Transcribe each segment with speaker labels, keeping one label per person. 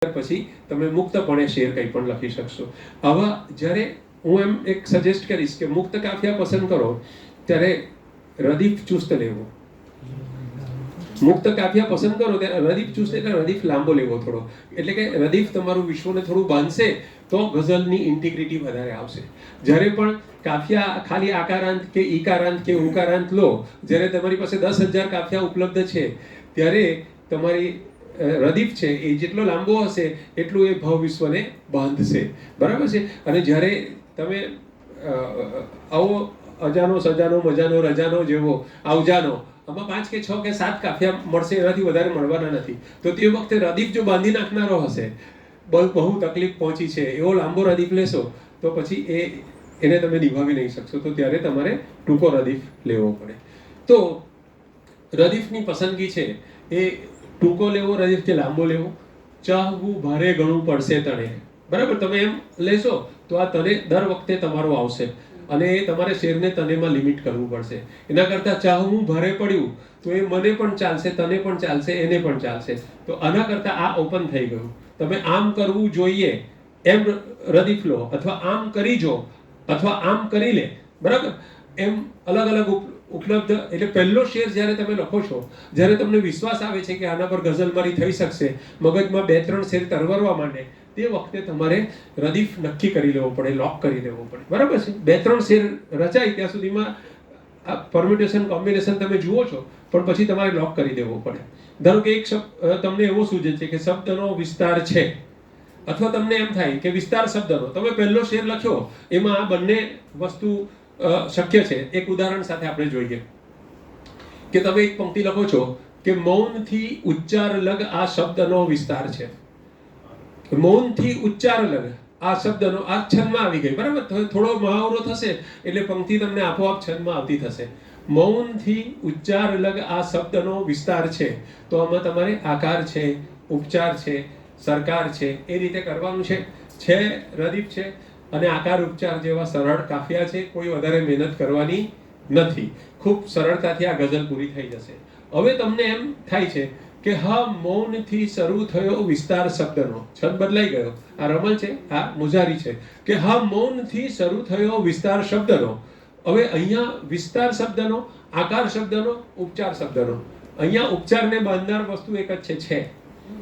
Speaker 1: પછી તમે મુક્તપણે શેર કંઈ પણ લખી શકશો. આવા જ્યારે હું એમ એક સજેસ્ટ કરીશ કે મુક્ત કાફિયા પસંદ કરો ત્યારે રદીફ ચુસ્ત લેવો. મુક્ત કાફિયા પસંદ કરો ત્યારે રદીફ ચુસ્ત એટલે રદીફ લાંબો લેવો થોડો, એટલે કે રદીફ તમારું વિશ્વને થોડું બાંધશે તો ગઝલની ઇન્ટિગ્રિટી વધારે આવશે. જ્યારે પણ કાફિયા ખાલી આકારાંત કે ઈકારાંત કે ઉકારાંત લો, જ્યારે તમારી પાસે 10,000 કાફિયા ઉપલબ્ધ છે ત્યારે તમારી રદીફ છે એ જેટલો લાંબો હશે એટલું એ ભાવ વિશ્વને બાંધશે. બરાબર છે. અને જ્યારે તમે આવો અજાનો સજાનો મજાનો રજાનો જેવો આવજાનો આમાં 5 કે 6 કે 7 કાફિયા મળશે, એનાથી વધારે મળવાના નથી. તો તે વખતે રદીફ જો બાંધી નાખનારો હશે, બહુ તકલીફ પહોંચી છે એવો લાંબો રદીફ લેશો તો પછી એને તમે નિભાવી નહીં શકશો. તો ત્યારે તમારે ટૂંકો રદીફ લેવો પડે. તો રદીફની પસંદગી છે એ ટૂંકો લેવો રદીફ કે લાંબો લેવો, ચાહવું ભારે ઘણું પડશે તને. બરાબર, તમે એમ લેશો તો આ તને દર વખતે તમારો આવશે અને તમારે શેરને તનેમાં લિમિટ કરવું પડશે. એના કરતાં ચાહવું ભારે પડ્યું તો એ મને પણ ચાલશે, તને પણ ચાલશે, એને પણ ચાલશે. તો આના કરતાં આ ઓપન થઈ ગયું. તમે આમ કરવું જોઈએ એમ રદીફ લો, અથવા આમ કરી જો, અથવા આમ કરી લે. બરાબર, એમ અલગ અલગ ઉપલબ્ધ. એટલે પહેલો શેર જ્યારે તમે લખો છો, જ્યારે તમને વિશ્વાસ આવે છે કે આના પર ગઝલ મારી થઈ શકશે, મગજમાં 2-3 શેર તરવરવા માંડે, તે વખતે તમારે રદીફ નક્કી કરી લેવો પડે, લોક કરી લેવો પડે. બરાબર છે. 2-3 શેર રચાય ત્યાં સુધીમાં આ પરમ્યુટેશન કોમ્બિનેશન તમે જુઓ છો, પણ પછી તમારે લોક કરી દેવો પડે. ધારો કે એક શબ્દ તમને એવો સૂચે છે કે શબ્દનો વિસ્તાર છે, અથવા તમને એમ થાય કે વિસ્તાર શબ્દનો, તમે પહેલો શેર લખ્યો એમાં આ બંને વસ્તુ શક્ય છે. એક ઉદાહરણ સાથે આપણે જોઈએ કે તમે એક પંક્તિ લખો છો કે મૌનથી ઉચ્ચાર લગ આ શબ્દનો વિસ્તાર છે. મૌનથી ઉચ્ચાર લગ આ શબ્દનો, આ છંદમાં આવી ગઈ. બરાબર, થોડો મહાવરો થશે એટલે પંક્તિ તમને આપોઆપ છંદમાં આવતી થશે. મૌનથી ઉચ્ચાર લગ આ શબ્દનો વિસ્તાર છે. તો આમાં તમારે આકાર છે, ઉપચાર છે, સરકાર છે, એ રીતે કરવાનું છે. રદીફ છે અને આકાર ઉપચાર જેવા સરળ કાફિયા છે. કોઈ વધારે મહેનત કરવાની નથી. ખૂબ સરળતાથી આ ગઝલ પૂરી થઈ જશે. હવે તમને એમ થાય છે કે હા, મૌનથી શરૂ થયો વિસ્તાર શબ્દનો, છંદ બદલાઈ ગયો. આ રમલ છે, આ મુજારી છે કે હા, મૌનથી શરૂ થયો વિસ્તાર શબ્દનો. હવે અહીંયા વિસ્તાર શબ્દનો, આકાર શબ્દનો, ઉપચાર શબ્દનો. અહીંયા ઉપચારને બાંધનાર વસ્તુ એક જ છે.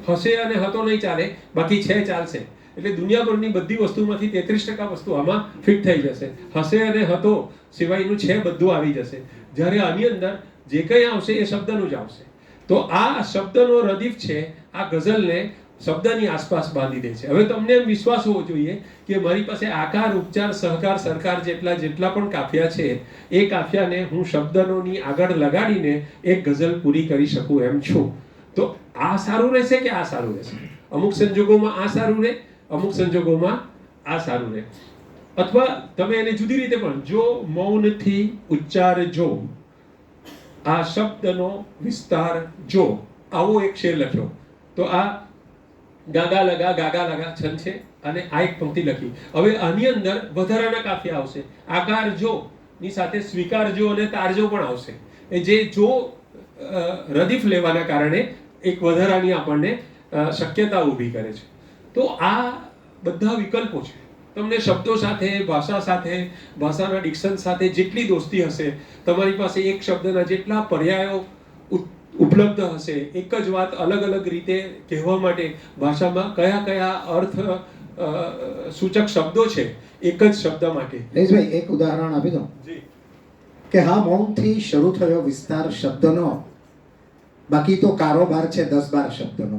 Speaker 1: હશે અને હતો નહીં ચાલે, બાકી છે ચાલશે. એટલે દુનિયાભરની બધી વસ્તુમાંથી 33% વસ્તુ આમાં ફિટ થઈ જશે. હશે અને હતો સિવાયનું છે બધું આવી જશે. જ્યારે આની અંદર જે કંઈ આવશે એ શબ્દનું જ આવશે. તો આ શબ્દનો રદીફ છે, આ ગઝલને શબ્દની આસપાસ બાંધી દે છે. હવે તમને એમ વિશ્વાસ હોવો જોઈએ કે મારી પાસે આકાર, ઉપચાર, સહકાર, સરકાર જેટલા પણ કાફિયા છે એ કાફિયાને હું શબ્દનોની આગળ લગાડીને એક ગઝલ પૂરી કરી શકું એમ છું. તો આ સારું રહેશે કે આ સારું રહેશે? અમુક સંજોગોમાં આ સારું રહે, અમુક સંજોગોમાં આ સારું રહે. અથવા તમે એને જુદી રીતે પણ, જો મૌનથી ઉચ્ચાર જો આ શબ્દનો વિસ્તાર જો, આવો એક શેર લખ્યો તો આ ગાગા લગા છંદ છે અને આ એક પંક્તિ લખી. હવે આની અંદર વધારાના કાફિયા આવશે. આકાર જો ની સાથે સ્વીકાર જો અને તારજો પણ આવશે. એ જે જો રદીફ લેવાના કારણે એક વધારાની આપણને શક્યતા ઊભી કરે છે. તો આ બધા વિકલ્પો છે. તમને શબ્દો સાથે, ભાષા સાથે, ભાષાના ડિક્શન સાથે જેટલી દોસ્તી હશે, તમારી પાસે એક શબ્દના જેટલા પર્યાયો ઉપલબ્ધ હશે, એક જ વાત અલગ અલગ રીતે કહેવા માટે ભાષામાં કયા કયા અર્થ સૂચક શબ્દો છે એક જ શબ્દ માટે.
Speaker 2: રેશભાઈ, એક ઉદાહરણ આપી દો કે હા, મૌનથી શરૂ થયો વિસ્તાર શબ્દનો, બાકી તો કારોબાર છે 10-12 શબ્દનો.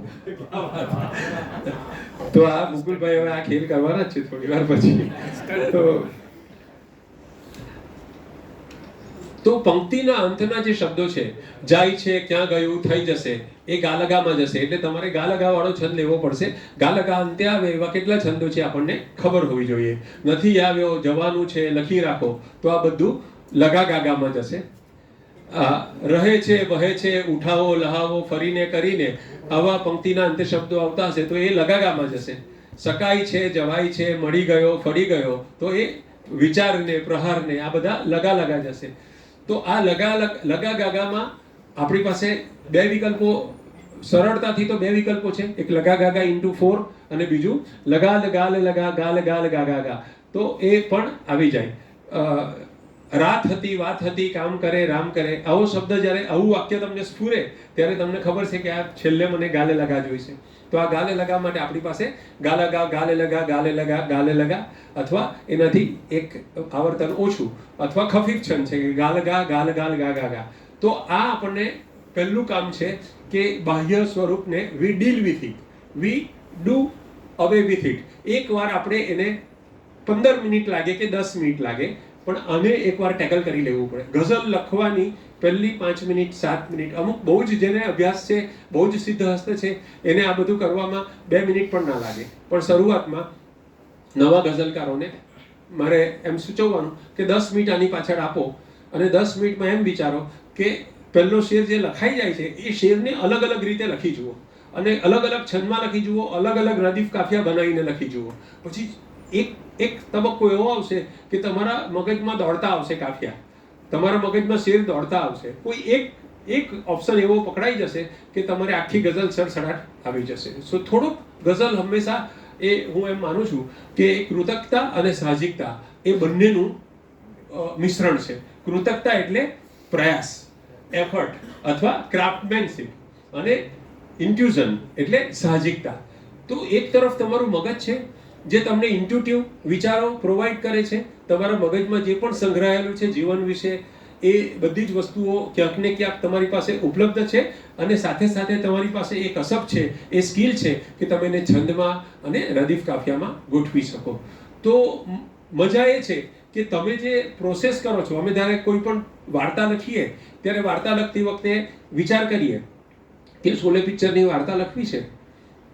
Speaker 1: તો આ મુકુલભાઈ હવે આ ખેલ કરવાના જ છે થોડી વાર પછી. તો પંક્તિના અંતના જે શબ્દો છે, જાય છે, ક્યાં ગયું, થઈ જશે, એ ગાલગામાં જશે. એટલે તમારે ગાલગા વાળો છંદ લેવો પડશે. ગાલગા અંતે આવે એવા કેટલા છંદો છે આપણને ખબર હોવી જોઈએ. નથી આવ્યો, જવાનું છે, લખી રાખો, તો આ બધું લગા ગાગામાં જશે. રહે છે, વહે છે, ઉઠાવો, લહાવો, ફરીને, કરીને, આવા પંક્તિના અંતે શબ્દો આવતા હશે તો એ લગાગામાં જશે. સકાય છે, જવાય છે, મળી ગયો, ફરી ગયો, તો એ વિચારને, પ્રહારને, આ બધા લગા જશે. તો આ લગા ગાગામાં આપણી પાસે બે વિકલ્પો સરળતાથી તો બે વિકલ્પો છે, એક લગા ગાગા ઇન્ટુ 4 અને બીજું લગા લગા લગા ગાલ ગાલ ગા ગા ગા. તો એ પણ આવી જાય. રાત હતી વાત હતી કામ કરે રામ કરે, આવો શબ્દ જ્યારે આવું વાક્ય તમને સ્ફુરે ત્યારે તમને ખબર છે કે આ છેલ્લે મને ગાલે લગા જોઈશે. તો આ ગાલે લગા માટે આપણી પાસે ગાલગા ગાલે લગા ગાલે લગા ગાલે લગા, અથવા એનાથી એક આવર્તન ઓછું અથવા ખફીફ છંદ છે કે ગાલગા ગાલ ગાલ ગા ગા ગા. તો આ આપણને પહેલું કામ છે કે બાહ્ય સ્વરૂપને we deal with it, we do away with it. એકવાર આપણે એને 15 મિનિટ લાગે કે 10 મિનિટ લાગે, પણ આને એકવાર ટેકલ કરી લેવું પડે. ગઝલ લખવાની પહેલી 5 મિનિટ 7 મિનિટ, અમુક બહુ જ જેને અભ્યાસ છે, બહુ જ સિદ્ધ હસ્ત છે, એને આ બધું કરવામાં 2 મિનિટ પણ ના લાગે. પણ શરૂઆતમાં નવા ગઝલકારોને મારે એમ સૂચવવાનું કે 10 મિનિટ આની પાછળ આપો અને 10 મિનિટમાં એમ વિચારો કે પહેલો શેર જે લખાઈ જાય છે એ શેરને અલગ અલગ રીતે લખી જુઓ અને અલગ અલગ છંદમાં લખી જુઓ, અલગ અલગ રદીફ કાફિયા બનાવીને લખી જુઓ. પછી એક તબક્કો એવો આવશે કે તમારા મગજમાં દોડતા આવશે કાફિયા, તમારા મગજમાં શેર દોડતા આવશે. કોઈ એક ઓપ્શન એવો પકડાઈ જશે કે તમારે આખી ગઝલ સડસડાટ આવી જશે. સો થોડુંક ગઝલ હંમેશા એ હું એમ માનું છું કે કૃતજ્ઞતા અને સાહજિકતા એ બંનેનું મિશ્રણ છે. કૃતજ્ઞતા એટલે પ્રયાસ, એફર્ટ અથવા ક્રાફ્ટમેનશિપ, અને ઇન્ટ્યુઝન એટલે સાહજિકતા. તો એક તરફ તમારું મગજ છે જે તમને ઇન્ટ્યુટિવ વિચારો પ્રોવાઈડ કરે છે, તમારા મગજમાં જે પણ સંગ્રહાયેલું છે જીવન વિશે એ બધી જ વસ્તુઓ ક્યાંક ને ક્યાંક તમારી પાસે ઉપલબ્ધ છે, અને સાથે સાથે તમારી પાસે એક કસબ છે, એ સ્કિલ છે કે તમે એને છંદમાં અને રદીફ કાફિયામાં ગોઠવી શકો. તો મજા એ છે કે તમે જે પ્રોસેસ કરો છો, અમે જ્યારે કોઈ પણ વાર્તા લખીએ ત્યારે વાર્તા લખતી વખતે વિચાર કરીએ કે શોલે પિક્ચરની વાર્તા લખવી છે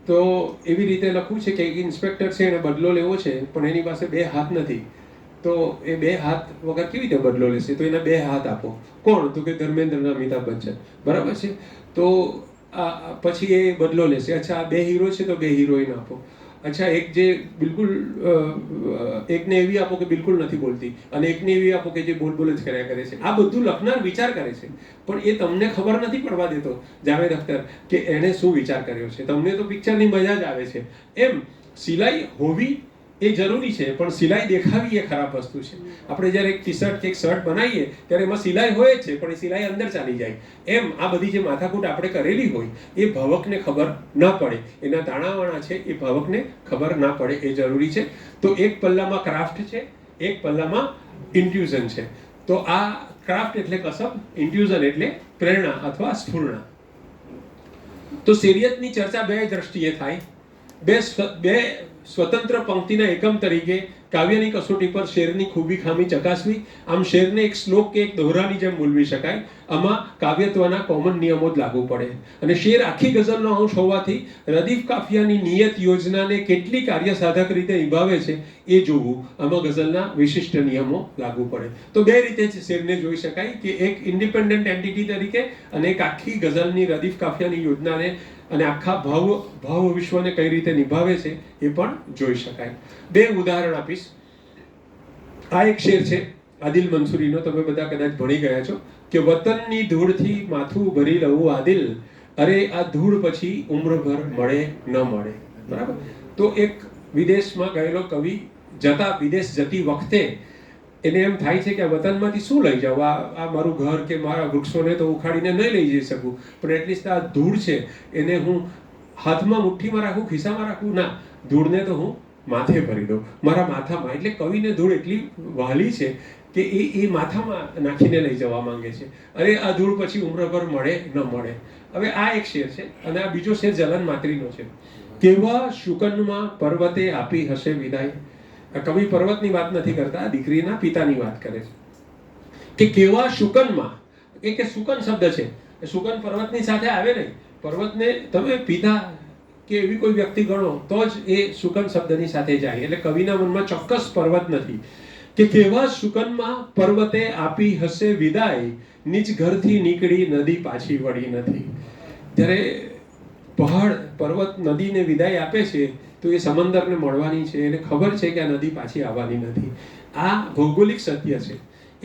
Speaker 1: તો એવી રીતે લખવું છે કે એક ઇન્સ્પેક્ટર છે એને બદલો લેવો છે, પણ એની પાસે 2 હાથ નથી. તો એ 2 હાથ વગર કેવી રીતે બદલો લેશે? તો એના 2 હાથ આપો. કોણ? તો કે ધર્મેન્દ્ર અને અમિતાભ બચ્ચન. બરાબર છે. તો પછી એ બદલો લેશે. અચ્છા, આ 2 હીરો છે તો 2 હિરોઈન આપો. અચ્છા, એક જે બિલકુલ એકને એવી આપો કે બિલકુલ નથી બોલતી, અને એકને એવી આપો કે જે બોલ જ કર્યા કરે છે. આ બધું લખનાર વિચાર કરે છે, પણ એ તમને ખબર નથી પડવા દેતો જાવેદ અખ્તર કે એણે શું વિચાર કર્યો છે. તમને તો પિક્ચરની મજા જ આવે છે. એમ સિલાઈ હોવી એ જરૂરી છે, પણ સિલાઈ દેખાવી એ ખરાબ વસ્તુ છે. આપણે જ્યારે એક ટી શર્ટ કે એક શર્ટ બનાવીએ ત્યારે એમાં સિલાઈ હોય જ છે, પણ એ સિલાઈ અંદર ચાલી જાય. એમ આ બધી જે માથાકૂટ આપણે કરેલી હોય એ ભાવકને ખબર ન પડે, એના દાણાવાણા છે એ ભાવકને ખબર ના પડે, એ જરૂરી છે. તો એક પલ્લામાં ક્રાફ્ટ છે, એક પલ્લામાં ઇન્ટ્યુઝન છે. તો આ ક્રાફ્ટ એટલે કસબ, ઇન્ટ્યુઝન એટલે પ્રેરણા અથવા સ્ફૂર્ણા. તો શેરિયતની ચર્ચા 2 દ્રષ્ટિએ થાય. બે સ્વતંત્ર પંક્તિના એકમ તરીકે કાવ્યની કસોટી પર શેરની ખૂબી ખામી ચકાસવી. આમ શેરને એક શ્લોક કે એક દોહરાની જેમ બોલવી શકાય. આમાં કાવ્યત્વના કોમન નિયમો જ લાગુ પડે, અને શેર આખી ગઝલનો અંશ હોવાથી રદીફ કાફિયાની નિયત યોજનાને કેટલી કાર્યસાધક રીતે નિભાવે છે એ જોવું. આમાં ગઝલના વિશિષ્ટ નિયમો લાગુ પડે. તો 2 રીતે જ શેરને જોઈ શકાય, કે એક ઇન્ડિપેન્ડન્ટ એન્ટિટી તરીકે, અને એક આખી ગઝલની રદીફ કાફિયાની યોજનાને અને આખા ભાવ વિશ્વને કઈ રીતે નિભાવે છે એ પણ જોઈ શકાય. 2 ઉદાહરણ આપીશ. આ એક શેર છે આદિલ મંસૂરીનો, તમે બધા કદાચ ભણી ગયા છો, કે વતનની ધૂળથી માથું ભરી લઉં આદિલ, અરે આ ધૂળ પછી ઉમ્રભર મળે ન મળે. બરાબર. તો એક વિદેશમાં ગયેલો કવિ વિદેશ જતી વખતે એને એમ થાય છે કે આ વતનમાંથી શું લઈ જાવ, આ મારું ઘર કે મારા વૃક્ષોને તો ઉખાડીને નહીં લઈ જઈ શકું, પણ એટલીસ્ટ આ ધૂળ છે એને હું હાથમાં મુઠ્ઠીમાં રાખું, ખિસ્સામાં રાખું? ના, ધૂળને તો હું માથે ભરી દઉં, મારા માથામાં. એટલે કવિને ધૂળ એટલી વહાલી છે કે એ માથામાં નાખીને લઈ જવા માંગે છે. અરે આ ધૂળ પછી ઉમ્રભર મળે ન મળે. હવે આ એક શેર છે, અને આ બીજો શેર જલન માત્રીનો છે. કેવા શુકનમાં પર્વતે આપી હશે વિદાય. કવિ પર્વતની વાત નથી કરતા, દીકરીના પિતાની વાત કરે છે કે કેવા શુકનમાં. કે શુકન શબ્દ છે, શુકન પર્વતની સાથે આવે નહીં. પર્વતને તમે પિતા કે એવી કોઈ વ્યક્તિ ગણો તો જ એ શુકન શબ્દની સાથે જાય. એટલે કવિના મનમાં ચોક્કસ પર્વત નથી. કે કેવા શુકનમાં પર્વતે આપી હશે વિદાય, નિજ ઘરથી નીકળી નદી પાછી વળી નથી. જ્યારે પર્વત નદીને વિદાય આપે છે તો એ સમંદરને મળવાની છે, એને ખબર છે કે આ નદી પાછી આવવાની નથી. આ ભૌગોલિક સત્ય છે.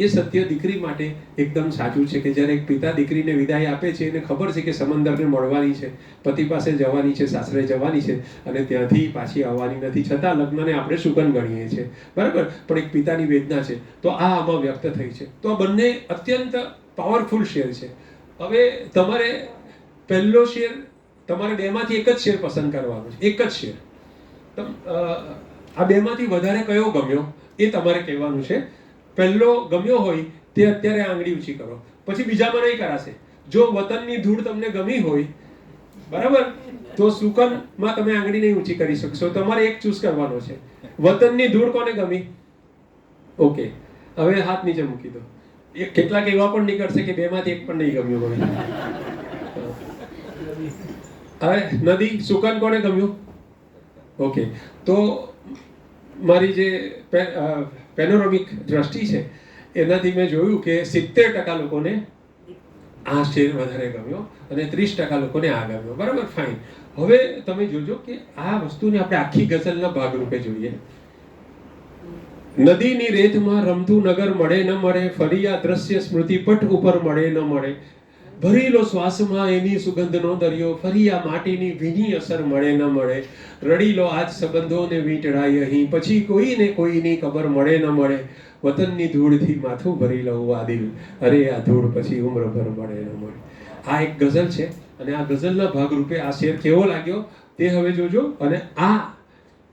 Speaker 1: એ સત્ય દીકરી માટે એકદમ સાચું છે કે જ્યારે એક પિતા દીકરીને વિદાય આપે છે એને ખબર છે કે સમંદરને મળવાની છે, પતિ પાસે જવાની છે, સાસરે જવાની છે અને ત્યાંથી પાછી આવવાની નથી, છતાં લગ્નને આપણે શુકન ગણીએ છીએ, બરાબર. પણ એક પિતાની વેદના છે તો આ આમાં વ્યક્ત થઈ છે. તો આ બંને અત્યંત પાવરફુલ શેર છે. હવે તમારે પહેલો શેર, તમારે બેમાંથી એક જ શેર પસંદ કરવાનો છે, એક જ શેર. આ બેમાંથી વધારે કયો ગમ્યો એ તમારે કહેવાનું છે. પહેલો ગમ્યો હોય તે અત્યારે આંગળી ઊંચી કરો, પછી બીજામાં નહીં કરાશે. જો વતનની ધૂળ તમને ગમી હોય, બરાબર, તો સુકનમાં તમે આંગળી નહીં ઊંચી કરી શકશો. તમારે એક ચૂઝ કરવાનો છે. વતનની ધૂળ કોને ગમી? ઓકે, હવે હાથ નીચે મૂકી દો. કેટલાક એવા પણ નીકળશે કે બેમાંથી એક પણ નહીં ગમ્યું મને. હવે નદી, સુકન કોને ગમ્યું? ઓકે, તો મારી જે પેનોરામિક દ્રષ્ટિ છે એનાથી મેં જોયું કે 70% લોકોને આ શેર વધારે ગમ્યો અને 30% લોકોને આ ગમ્યો, બરાબર, ફાઇન. હવે તમે જોજો કે આ વસ્તુને આપણે આખી ગઝલના ભાગરૂપે જોઈએ. નદીની રેતમાં રમતું નગર મળે ન મળે, ફરી આ દ્રશ્ય સ્મૃતિપટ ઉપર મળે ન મળે, ભરેલો શ્વાસમાં એની સુગંધનો દરિયો, ફરી આ માટીની ભીની અસર મળે ન મળે, રડીલો આજ સંબંધોને વીંટળાય અહીં, પછી કોઈને કોઈની ખબર મળે ન મળે, વતનની ધૂળથી માથું ભરી લઉં આ દિલ, અરે આ ધૂળ પછી ઉમ્રભર મળે ન મળે. આ એક ગઝલ છે અને આ ગઝલના ભાગરૂપે આ શેર કેવો લાગ્યો તે હવે જોજો. અને આ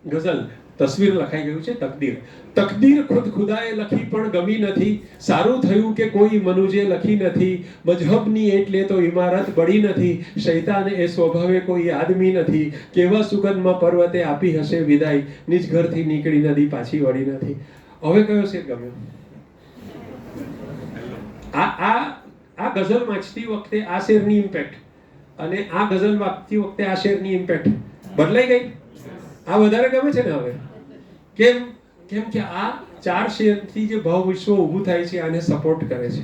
Speaker 1: ગઝલ તસવીર લખાઈ ગયું છે તકદીર. તકદીર ખુદ ખુદાએ લખી પણ ગમી નથી, સારું થયું કે કોઈ મનુજે લખી નથી, મજહબની એટલે તો ઇમારત બળી નથી, શૈતાન એ સ્વભાવે કોઈ આદમી નથી, કેવા સુગંધમાં પર્વતે આપી હશે વિદાય, નિજ ઘરથી નીકળી નદી પાછી વળી નથી. હવે કયો શેર ગમ્યો? આ ગઝલ વાંચતી વખતે આ શેરની ઇમ્પેક્ટ અને આ ગઝલ વાંચતી વખતે આ શેરની ઇમ્પેક્ટ બદલાઈ ગઈ. આ વધારે ગમે છે ને હવે? કેમ? કે આ 4 શેરથી જે ભાવ વિશ્વ ઊભું થાય છે આને સપોર્ટ કરે છે.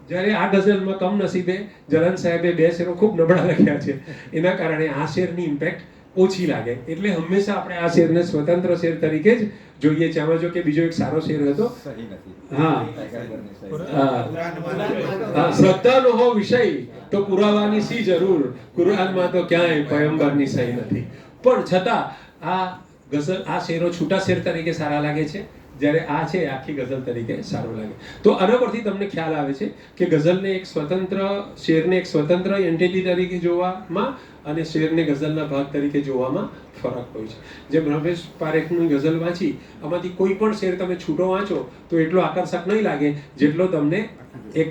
Speaker 1: જ્યારે આ ગઝલમાં કમનસીબે જલાન સાહેબે 2 શેરો ખૂબ નબળા લખ્યા છે, એના કારણે આ શેરની ઇમ્પેક્ટ ઓછી લાગે. એટલે હંમેશા આપણે આ શેરને સ્વતંત્ર શેર તરીકે જ જોઈએ છે. આમાં જો કે બીજો એક સારો શેર હતો, હા, શ્રદ્ધાનો હો વિષય તો પુરાવાની સી જરૂર, કુરાનમાં તો ક્યાંય પયંબરની સહી નથી. પણ છતાં આ ગઝલ, આ શેરો છૂટા શેર તરીકે સારા લાગે છે, જ્યારે આ છે આખી ગઝલ તરીકે સારું લાગે. તો આના પરથી તમને ખ્યાલ આવે છે કે ગઝલને એક સ્વતંત્ર શેરને એક સ્વતંત્ર એન્ટિટી તરીકે જોવામાં અને શેરને ગઝલના ભાગ તરીકે જોવામાં ફરક હોય છે. જેમ રમેશ પારેખની ગઝલ વાંચી, આમાંથી કોઈ પણ શેર તમે છૂટો વાંચો તો એટલો આકર્ષક નહીં લાગે જેટલો તમને એક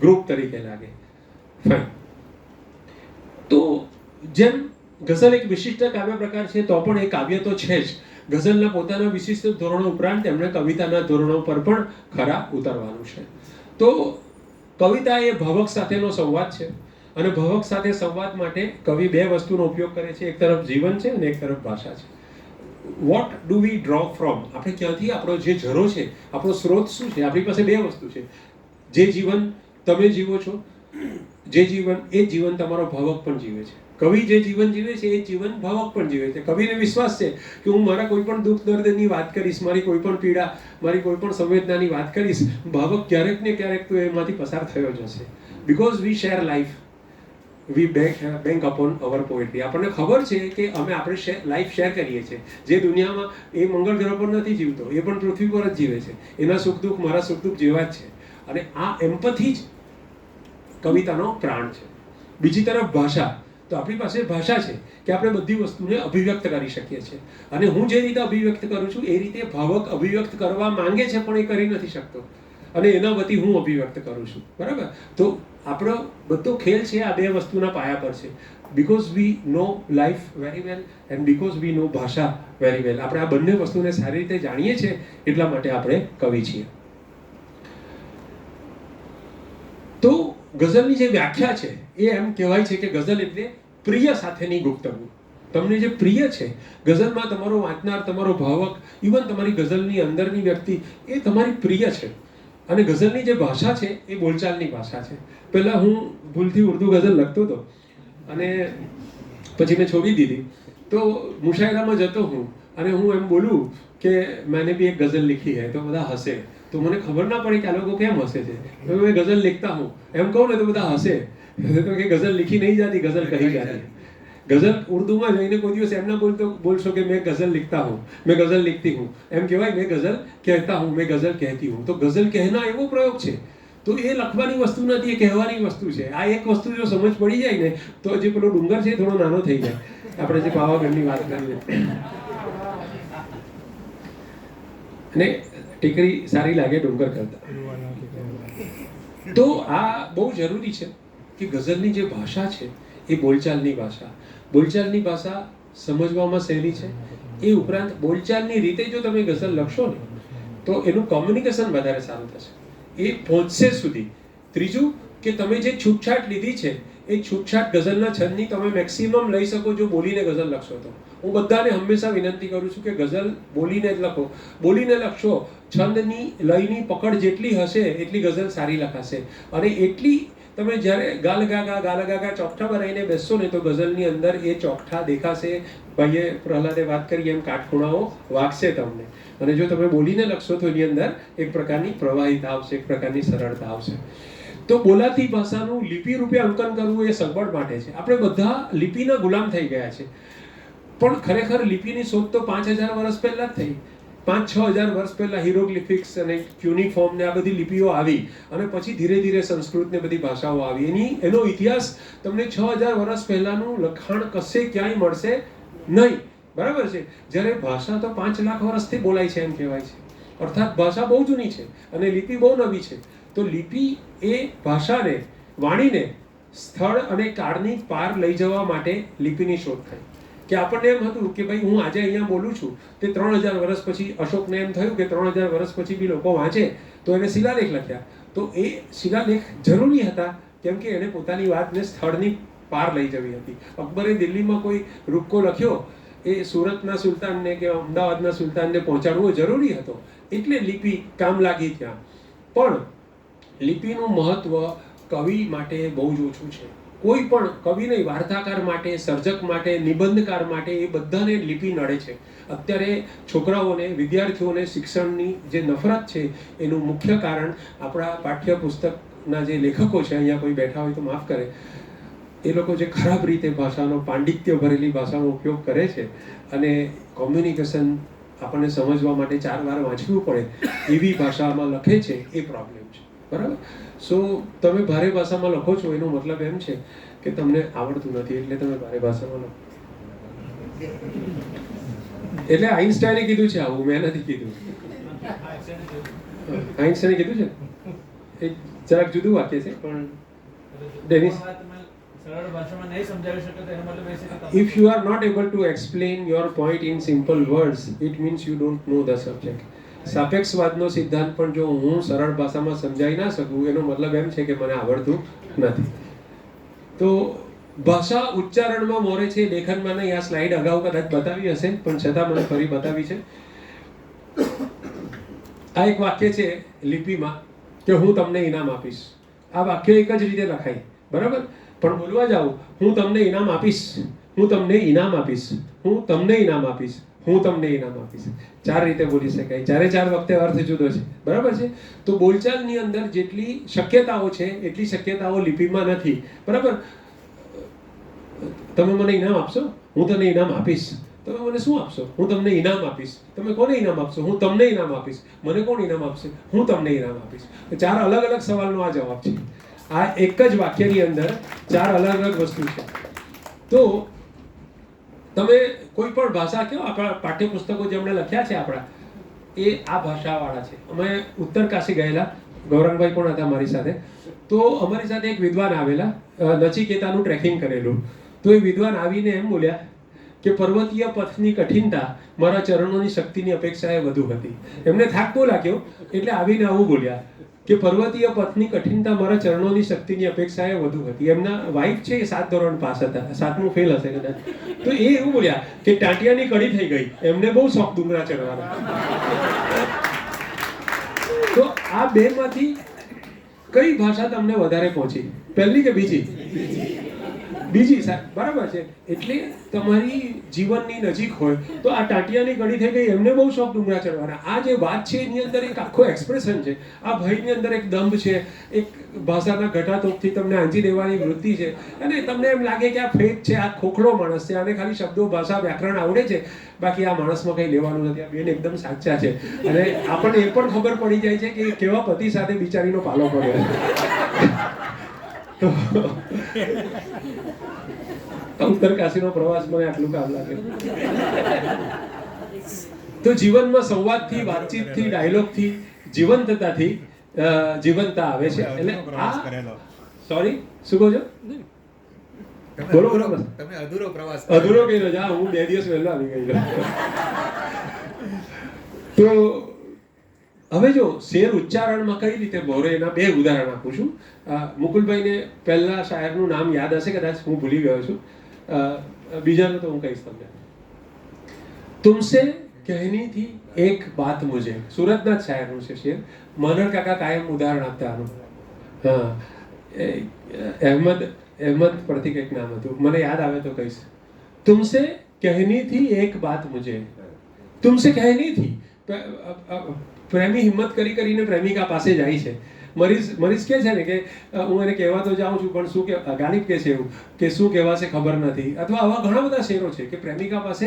Speaker 1: ગ્રુપ તરીકે લાગે. ફાઇન. તો જેમ ગઝલ એક વિશિષ્ટ કાવ્ય પ્રકાર છે તો પણ એ કાવ્ય તો છે જ. ગઝલના પોતાના વિશિષ્ટ ધોરણો ઉપરાંત તેમણે કવિતાના ધોરણો પર પણ ખરા ઉતરવાનું છે. તો કવિતા એ ભાવક સાથેનો સંવાદ છે અને ભાવક સાથે સંવાદ માટે કવિ 2 વસ્તુનો ઉપયોગ કરે છે. એક તરફ જીવન છે અને એક તરફ ભાષા છે. What do we draw from? આપણે ક્યાંથી, આપણો જે ઝરો છે, આપણો સ્ત્રોત શું છે? આપણી પાસે 2 વસ્તુ છે. જે જીવન તમે જીવો છો, જે જીવન, એ જીવન તમારો ભાવક પણ જીવે છે. કવિ જે જીવન જીવે છે એ જીવન ભાવક પણ જીવે છે. કવિને વિશ્વાસ છે કે હું મારા કોઈ પણ દુઃખ દર્દની વાત કરીશ, મારી કોઈ પણ પીડા, મારી કોઈ પણ સંવેદનાની વાત કરીશ, ભાવક ક્યારેક ને ક્યારેક તો એમાંથી પસાર થયો જ હશે. Because we share life, we bank upon our poetry. આપણને ખબર છે કે અમે આપણે લાઈફ શેર કરીએ છીએ. જે દુનિયામાં એ મંગળ ગ્રહ પર નથી જીવતો, એ પણ પૃથ્વી પર જ જીવે છે. એના સુખ દુઃખ મારા સુખ દુઃખ જેવા જ છે. અને આ એમ્પથી જ કવિતાનો પ્રાણ છે. બીજી તરફ ભાષા, તો આપણી પાસે ભાષા છે કે આપણે બધી વસ્તુને અભિવ્યક્ત કરી શકીએ છીએ. અને હું જે રીતે અભિવ્યક્ત કરું છું એ રીતે ભાવક અભિવ્યક્ત કરવા માંગે છે પણ એ કરી નથી શકતો, અને એના વતી હું અભિવ્યક્ત કરું છું, બરાબર. તો આપણો બધો ખેલ છે આ 2 વસ્તુના પાયા પર છે. Because we know life very well and because we know ભાષા વેરી વેલ. આપણે આ બંને વસ્તુને સારી રીતે જાણીએ છીએ એટલા માટે આપણે કવિ છીએ. તો ગઝલની જે વ્યાખ્યા છે એ એમ કહેવાય છે કે ગઝલ એટલે પ્રિય સાથેની ગુપ્તગુ. તમને જે પ્રિય છે, ગઝલમાં તમારો વાંચનાર, તમારો ભાવક, ઇવન તમારી ગઝલની અંદરની વ્યક્તિ, એ તમારી પ્રિય છે. અને ગઝલની જે ભાષા છે એ બોલચાલની ભાષા છે. પહેલાં હું ભૂલથી ઉર્દુ ગઝલ લખતો હતો અને પછી મેં છોડી દીધી. તો મુશાયરામાં જતો હું અને હું એમ બોલું કે मैंने भी एक गज़ल लिखी है, तो બધા હસે. તો તો મને ખબર ના પડી કે આ લોકો કેમ હસે છે. મેં ગઝલ लिखता हूँ એમ કહું ને તો બધા હસે કે ગઝલ લીખી નહીં જાતી, ગઝલ કહી જાતી. ગઝલ ઉર્દુમાં જઈને કોઈ દિવસ એમના બોલશો કે મેં ગઝલ लिखता हूँ, મેં ગઝલ लिखती हूँ, એમ કહેવાય મેં ગઝલ કહેતા હું, મેં ગઝલ કહેતી હું. તો ગઝલ કહેના એવો પ્રયોગ છે. તો એ લખવાની વસ્તુ નથી, એ કહેવાની વસ્તુ છે. આ એક વસ્તુ જો સમજ પડી જાય ને તો જે પેલો ડુંગર છે એ થોડો નાનો થઈ જાય. આપણે જે પાવાગઢની વાત કરીએ અને ટીકરી સારી લાગે ડુંગર કરતા. તો આ બહુ જરૂરી છે કે ગઝલની જે ભાષા છે એ બોલચાલની ભાષા. બોલચાલની ભાષા સમજવામાં સહેલી છે. એ ઉપરાંત બોલચાલની રીતે જો તમે ગઝલ લખશો ને તો એનું કોમ્યુનિકેશન વધારે સારું થશે, એ પહોંચશે સુધી. ત્રીજું કે તમે જે છૂટછાટ લીધી છે એ છૂટછાટ ગઝલના છંદની તમે મેક્સિમમ લઈ શકો જો બોલીને ગઝલ લખશો તો. હું બધાને હંમેશા વિનંતી કરું છું કે ગઝલ બોલીને જ લખો. બોલીને લખશો, છંદની લયની પકડ જેટલી હશે એટલી ગઝલ સારી લખાશે. અને એટલી તમે જ્યારે ગાલ ગા ચોકઠા બનાવીને બેસશો ને તો ગઝલની અંદર એ ચોકઠા દેખાશે. ભાઈએ પ્રહલાદે વાત કરી એમ કાટખૂણાઓ વાગશે તમને. અને જો તમે બોલીને લખશો તો એની અંદર એક પ્રકારની પ્રવાહિતા આવશે, એક પ્રકારની સરળતા આવશે. તો બોલાતી ભાષાનું લિપિ રૂપે અંકન કરવું એ સગવડ માટે છે. આપણે બધા લિપિના ગુલામ થઈ ગયા છે. પણ ખરેખર લિપિની શોધ તો 5000 વર્ષ પહેલા જ થઈ. 5-6000 વર્ષ પહેલા હિરોગ્લિફિક્સ અને ક્યુનિફોર્મ ને આ બધી લિપિઓ આવી અને પછી ધીરે ધીરે સંસ્કૃત ને બધી ભાષાઓ આવી. એનો ઇતિહાસ તમને 6000 વર્ષ પહેલાનું લખાણ કશે ક્યાંય મળશે નહીં. બરાબર છે. જ્યારે ભાષા તો 5 લાખ વર્ષથી બોલાય છે એમ કહેવાય છે. અર્થાત ભાષા બહુ જૂની છે અને લિપિ બહુ નવી છે. તો લિપિ એ ભાષાને, વાણીને સ્થળ અને કાળની પાર લઈ જવા માટે લિપિની શોધ થઈ. કે આપણને એમ હતું કે ભાઈ હું આજે અહીંયા બોલું છું તે 3000 વર્ષ પછી અશોકને એમ થયું કે 3000 વર્ષ પછી બી લોકો વાંચે તો એને શિલાલેખ લખ્યા. તો એ શિલાલેખ જરૂરી હતા કેમ કે એને પોતાની વાતને સ્થળની પાર લઈ જવી હતી. અકબરે દિલ્હીમાં કોઈ રૂપકો લખ્યો એ સુરતના સુલતાનને કે અમદાવાદના સુલતાનને પહોંચાડવો જરૂરી હતો. એટલે લિપિ કામ લાગી ત્યાં. પણ લિપિનું મહત્વ કવિ માટે બહુ જ ઓછું છે. કોઈ પણ કવિ નહીં, વાર્તાકાર માટે, સર્જક માટે, નિબંધકાર માટે એ બધાને લિપિ નડે છે. અત્યારે છોકરાઓને, વિદ્યાર્થીઓને શિક્ષણની જે નફરત છે એનું મુખ્ય કારણ આપણા પાઠ્યપુસ્તકના જે લેખકો છે, અહીંયા કોઈ બેઠા હોય તો માફ કરે, એ લોકો જે ખરાબ રીતે ભાષાનો, પાંડિત્ય ભરેલી ભાષાનો ઉપયોગ કરે છે અને કોમ્યુનિકેશન આપણને સમજવા માટે 4 વાર વાંચવું પડે એવી ભાષામાં લખે છે, એ પ્રોબ્લેમ છે. બરાબર. સો તમે ભારે ભાષામાં લખો છો એનો મતલબ એમ છે કે તમને આવડતું નથી એટલે તમે ભારે ભાષામાં લખો. એટલે આઈન્સ્ટાઈને કીધું છે આવું, મેં નથી કીધું. આઈન્સ્ટાઈને કીધું છે. એક જરાક જુદું વાક્ય છે પણ Dennis, if you are not able to explain your point in simple words, it means you don't know the subject. સાપેક્ષવાદનો સિદ્ધાંત પણ જો હું સરળ ભાષામાં સમજાવી ના શકું એનો મતલબ એમ છે કે મને આવડતું નથી. તો ભાષા ઉચ્ચારણમાં મોરે છે, લેખનમાં નહીં. આ સ્લાઇડ અગાઉ કદાચ બતાવી હશે પણ છતાં મને ફરી બતાવી છે. આ એક વાક્ય છે લિપિમાં કે હું તમને ઇનામ આપીશ. આ વાક્ય એક જ રીતે લખાય, બરાબર. પણ બોલવા જાવ, હું તમને ઇનામ આપીશ, હું તમને ઇનામ આપીશ, હું તમને ઇનામ આપીશ, હું તમને ઇનામ આપીશ. 4 રીતે બોલી શકાય. 4 વખતે અર્થ જુદો છે, બરાબર છે. તો બોલચાલની અંદર જેટલી શક્યતાઓ છે એટલી શક્યતાઓ લિપિમાં નથી, બરાબર. તમે મને ઇનામ આપશો, હું તને ઇનામ આપીશ. તમે મને શું આપશો? હું તમને ઇનામ આપીશ. તમે કોને ઇનામ આપશો? હું તમને ઇનામ આપીશ. મને કોણ ઇનામ આપશે? હું તમને ઇનામ આપીશ. 4 અલગ અલગ સવાલનો આ જવાબ છે. આ એક જ વાક્યની અંદર 4 અલગ અલગ વસ્તુ છે. તો તમે કોઈ પણ ભાષા કહો, આપણા પાઠ્યપુસ્તકો જેમણે લખ્યા છે આપણા, એ આ ભાષાવાળા છે. અમે ઉત્તરકાશી ગયેલા, ગૌરંગભાઈ પણ હતા મારી સાથે. તો અમારી સાથે એક વિદ્વાન આવેલા, નચિકેતાનું ટ્રેકિંગ કરેલું. તો એ વિદ્વાન આવીને એમ બોલ્યા કે પર્વતીય પથની કઠિનતા મારા ચરણોની શક્તિની અપેક્ષાએ વધુ હતી. એમને થાક બહુ લાગ્યો એટલે આવીને આવું બોલ્યા કે પર્વતીય પથની કઠિનતા મારા ચરણોની શક્તિની અપેક્ષાએ વધુ હતી. એમના વાઇફ છે એ 7 ધોરણ પાસ હતા, 7મું ફેલ હશે કદાચ. તો એ એવું બોલ્યા કે ટાંટિયાની કડી થઈ ગઈ, એમને બહુ શોખ ડુંગરા ચડવાનો. તો આ બેમાંથી કઈ ભાષા તમને વધારે પહોંચી, પહેલી કે બીજી? બીજી બરાબર છે. એટલે તમારી જીવનની નજીક હોય તો આ ટાંટિયાની ઘડી થઈ ગઈ, એમને બહુ શોખ ડુંગરા ચડવાના. આ જે વાત છે એની અંદર એક આખો એક્સપ્રેશન છે. આ ભયની અંદર એક દંભ છે, એક ભાષાના ઘટાતોપથી તમને આંજી દેવાની વૃત્તિ છે, અને તમને એમ લાગે કે આ ફેક છે, આ ખોખલો માણસ છે, આને ખાલી શબ્દો, ભાષા, વ્યાકરણ આવડે છે, બાકી આ માણસમાં કંઈ લેવાનું નથી. આ બેન એકદમ સાચા છે. અને આપણને એ પણ ખબર પડી જાય છે કે કેવા પતિ સાથે બિચારીનો પાલો પડ્યો છે. તો ઉત્તરકાશીનો પ્રવાસ મને આટલું કામ લાગે. તો જીવનમાં સંવાદથી, વાતચીતથી, ડાયલોગથી, જીવંતતાથી જીવંતતા આવે છે. એટલે આ સોરી શું કહો છો? બોલો બોલો.
Speaker 3: તમે અધૂરો પ્રવાસ
Speaker 1: અધૂરો કહીને જા, હું 2 દિવસ વહેલો આવી ગયેલો. તો હવે જો શેર ઉચ્ચારણમાં કઈ રીતે બોરે એના 2 ઉદાહરણ આપું છું. મુકુલભાઈને પહેલા શાયરનું નામ યાદ હશે, કદાચ હું ભૂલી ગયો છું. બીજાનું તો હું કહીશ તમને. તુમસે કહેની થી એક બાત મુझे, સુરતના જ શાયરનું છે શેર. મનર કાકા કાયમ ઉદાહરણ આપતા આનું. અહેમદ પરથી કંઈક નામ હતું, મને યાદ આવે તો કહીશ. તુમસે કહેની થી એક બાત મુझे, તુમસે કહેની થી. પ્રેમી હિંમત કરીને પ્રેમિકા પાસે જાય છે. મરીઝ કહે છે ને કે હું એને કહેવા તો જાઉં છું, પણ શું કે ગાલિબ કહે છે એવું કે શું કહેવાશે ખબર નથી. અથવા આવા ઘણા બધા શેરો છે કે પ્રેમિકા પાસે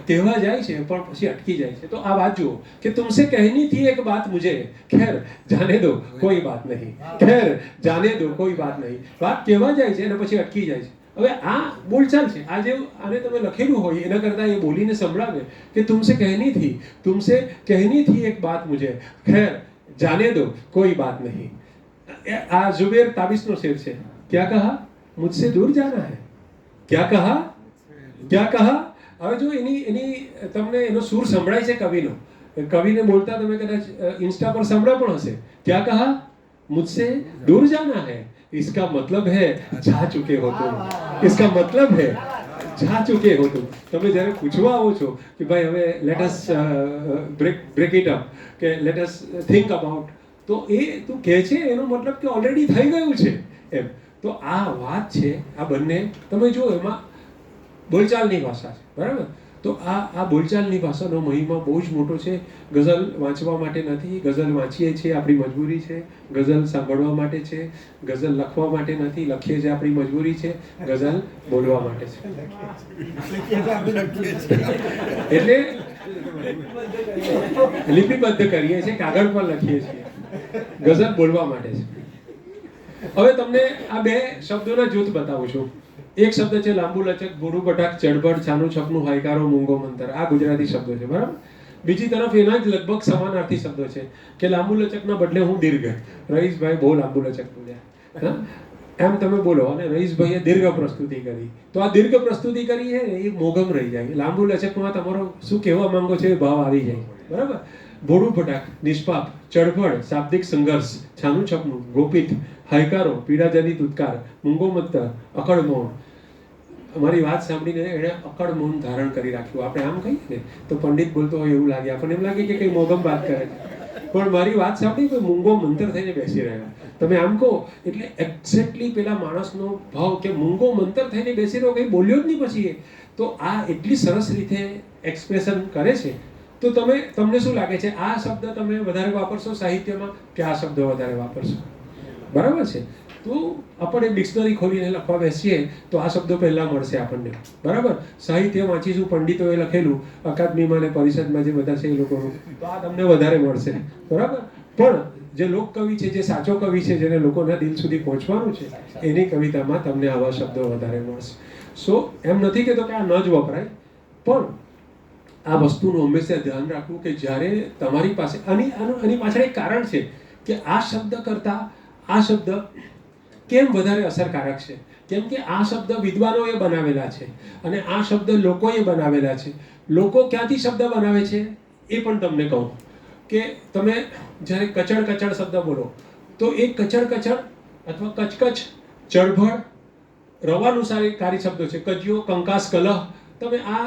Speaker 1: કહેવા જાય છે પણ પછી અટકી જાય છે. તો આ વાત જુઓ કે તુમસે કહેની થી એક બાત મુझे, ખેર જાને દો કોઈ બાત નહીં, ખેર જાને દો કોઈ બાત નહીં. વાત કહેવા જાય છે અને પછી અટકી જાય છે. હવે આ બોલચાલ છે. આ જે આને તમે લખેલું હોય એના કરતાં એ બોલીને સંભળાવે કે તુમસે કહેની થી એક બાત મુझे, ખેર જાને દો કોઈ બાત નહીં. આ ઝુબેર તાબિસનો શેર છે. ક્યા કહા મુझसे दूर जाना है, ક્યા કહા. હવે જો એની તમને એનો સૂર સંભળાય છે કવિનો. કવિને બોલતા તમે કદાચ ઇન્સ્ટા પર સાંભળ્યા પણ હશે. ક્યા કહા મુझसे दूर जाना है, इसका मतलब है जा चुके हो तुम, इसका मतलब है जा चुके हो तुम. તમે જ્યારે પૂછવા આવો છો કે ભાઈ હવે let us break it up, કે લેટ અસ થિંક અબાઉટ, તો એ તું કહે છે એનો મતલબ કે ઓલરેડી થઈ ગયું છે એમ. તો આ વાત છે. આ બંને તમે જો એમાં બોલચાલની ભાષા છે, બરાબર. તો આ બોલચાલની ભાષાનો મહિમા બહુ જ મોટો છે. ગઝલ વાંચવા માટે નથી, ગઝલ વાંચીએ છીએ આપણી મજબૂરી છે. ગઝલ સાંભળવા માટે છે, ગઝલ લખવા માટે નથી, લખીએ છીએ આપણી મજબૂરી છે. ગઝલ બોલવા માટે છે. એટલે લિપિબદ્ધ કરીએ છીએ, કાગળ પર લખીએ છીએ. ગઝલ બોલવા માટે છે. હવે તમને આ 2 શબ્દોના જૂથ બતાવું છું. એક શબ્દ છે લાંબુ લચક, ભૂરું બટાક, ચડબડ, છાનું છપનું, હાયકારો, મૂંગો મંતર. આ ગુજરાતી શબ્દો છે, બરાબર. બીજી તરફ એના જ લગભગ સમાનાર્થી શબ્દો છે કે લાંબુ લચકના બદલે હું દીર્ઘ. રઈસભાઈ બહુ લાંબુ લચક બોલ્યા, એમ તમે બોલો. અને રઈસભાઈએ દીર્ઘ પ્રસ્તુતિ કરી, તો આ દીર્ઘ પ્રસ્તુતિ કરી છે એ મોઘમ રહી જાય. લાંબુ લચકમાં તમારો શું કહેવા માંગો છો એ ભાવ આવી જાય, બરાબર. ભોળું ફટાક, નિષ્પાપ, ચડફડ, શાબ્દિક સંઘર્ષ, છાનું છપનું, ગોપિત, હાયકારો, પીડાજનિત ઉદ્કાર, મૂંગો મંતર, અકળ મૌન. અમારી વાત સાંભળીને એણે અકળ મૌન ધારણ કરી રાખ્યું. આપણે આમ કહીએ ને તો પંડિત બોલતો હોય એવું લાગે, આપણને એમ લાગે કે કંઈ મોગમ વાત કરે છે, પણ મારી વાત સાંભળી મૂંગો મંતર થઈને બેસી રહ્યા. તમે આમ કહો એટલે એક્ઝેક્ટલી પેલા માણસનો ભાવ કે મૂંગો મંતર થઈને બેસી રહ્યો, કંઈ બોલ્યો જ નહીં પછી એ. તો આ એટલી સરસ રીતે એક્સપ્રેશન કરે છે. તો તમને શું લાગે છે, આ શબ્દ તમે વધારે વાપરશો સાહિત્યમાં કે આ શબ્દ વધારે વાપરશો? બરાબર છે. તો આપણે ડિક્શનરી ખોલીને લખવા બેસીએ તો આ શબ્દો પહેલા મળશે આપણને, બરાબર. સાહિત્ય વાંચીશું, પંડિતોએ લખેલું, અકાદમીમાં ને પરિષદમાં જે બધા છે એ લોકોનું, તો આ તમને વધારે મળશે, બરાબર. પણ જે લોક કવિ છે, જે સાચો કવિ છે, જેને લોકોના દિલ સુધી પહોંચવાનું છે, એની કવિતામાં તમને આવા શબ્દો વધારે મળશે. સો એમ નથી કહેતો કે આ ન જ વપરાય, પણ આ વસ્તુનું હંમેશા ધ્યાન રાખવું કે જ્યારે તમારી પાસે આની પાછળ એક કારણ છે કે આ શબ્દ કરતાં આ શબ્દ કેમ વધારે અસરકારક છે. કેમ કે આ શબ્દ વિદ્વાનોએ બનાવેલા છે અને આ શબ્દ લોકોએ બનાવેલા છે. લોકો ક્યાંથી શબ્દ બનાવે છે એ પણ તમને કહું કે તમે જ્યારે કચડ કચડ શબ્દ બોલો તો એ કચડ અથવા કચકચ, ચળભળ, રવાનુસારી શબ્દો છે. કજિયો, કંકાસ, કલહ. તમે આ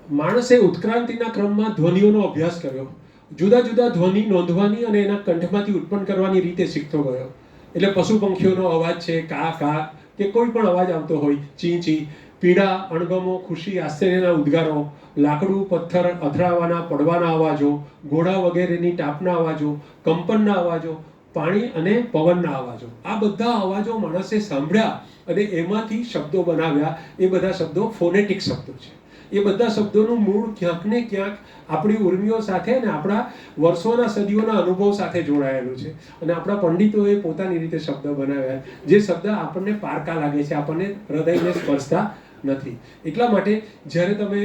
Speaker 1: માણસે ઉત્ક્રાંતિના ક્રમમાં ધ્વનિઓનો અભ્યાસ કર્યો, જુદા જુદા ધ્વનિ નોંધવાની અને એના કંઠમાંથી ઉત્પન્ન કરવાની રીતે શીખતો ગયો. એટલે પશુ પંખીઓનો અવાજ છે, કા કા, કે કોઈ પણ અવાજ આવતો હોય, ચી ચી, પીડા, અણગમો, ખુશી, આશ્ચર્યના ઉદ્ગારો, લાકડું પથ્થર અથડાવાના પડવાના અવાજો, ઘોડા વગેરેની ટાપના અવાજો, કંપનના અવાજો, પાણી અને પવનના અવાજો, આ બધા અવાજો માણસે સાંભળ્યા અને એમાંથી શબ્દો બનાવ્યા. એ બધા શબ્દો ફોનેટિક શબ્દો છે. એ બધા શબ્દોનું મૂળ ક્યાંક ને ક્યાંક આપણી ઉર્મિઓ સાથે અને આપણા વર્ષોના સદીઓના અનુભવ સાથે જોડાયેલું છે. અને આપણા પંડિતોએ પોતાની રીતે શબ્દ બનાવ્યા, જે શબ્દ આપણને પારકા લાગે છે, આપણને હૃદયને સ્પર્શતા નથી. એટલા માટે જ્યારે તમે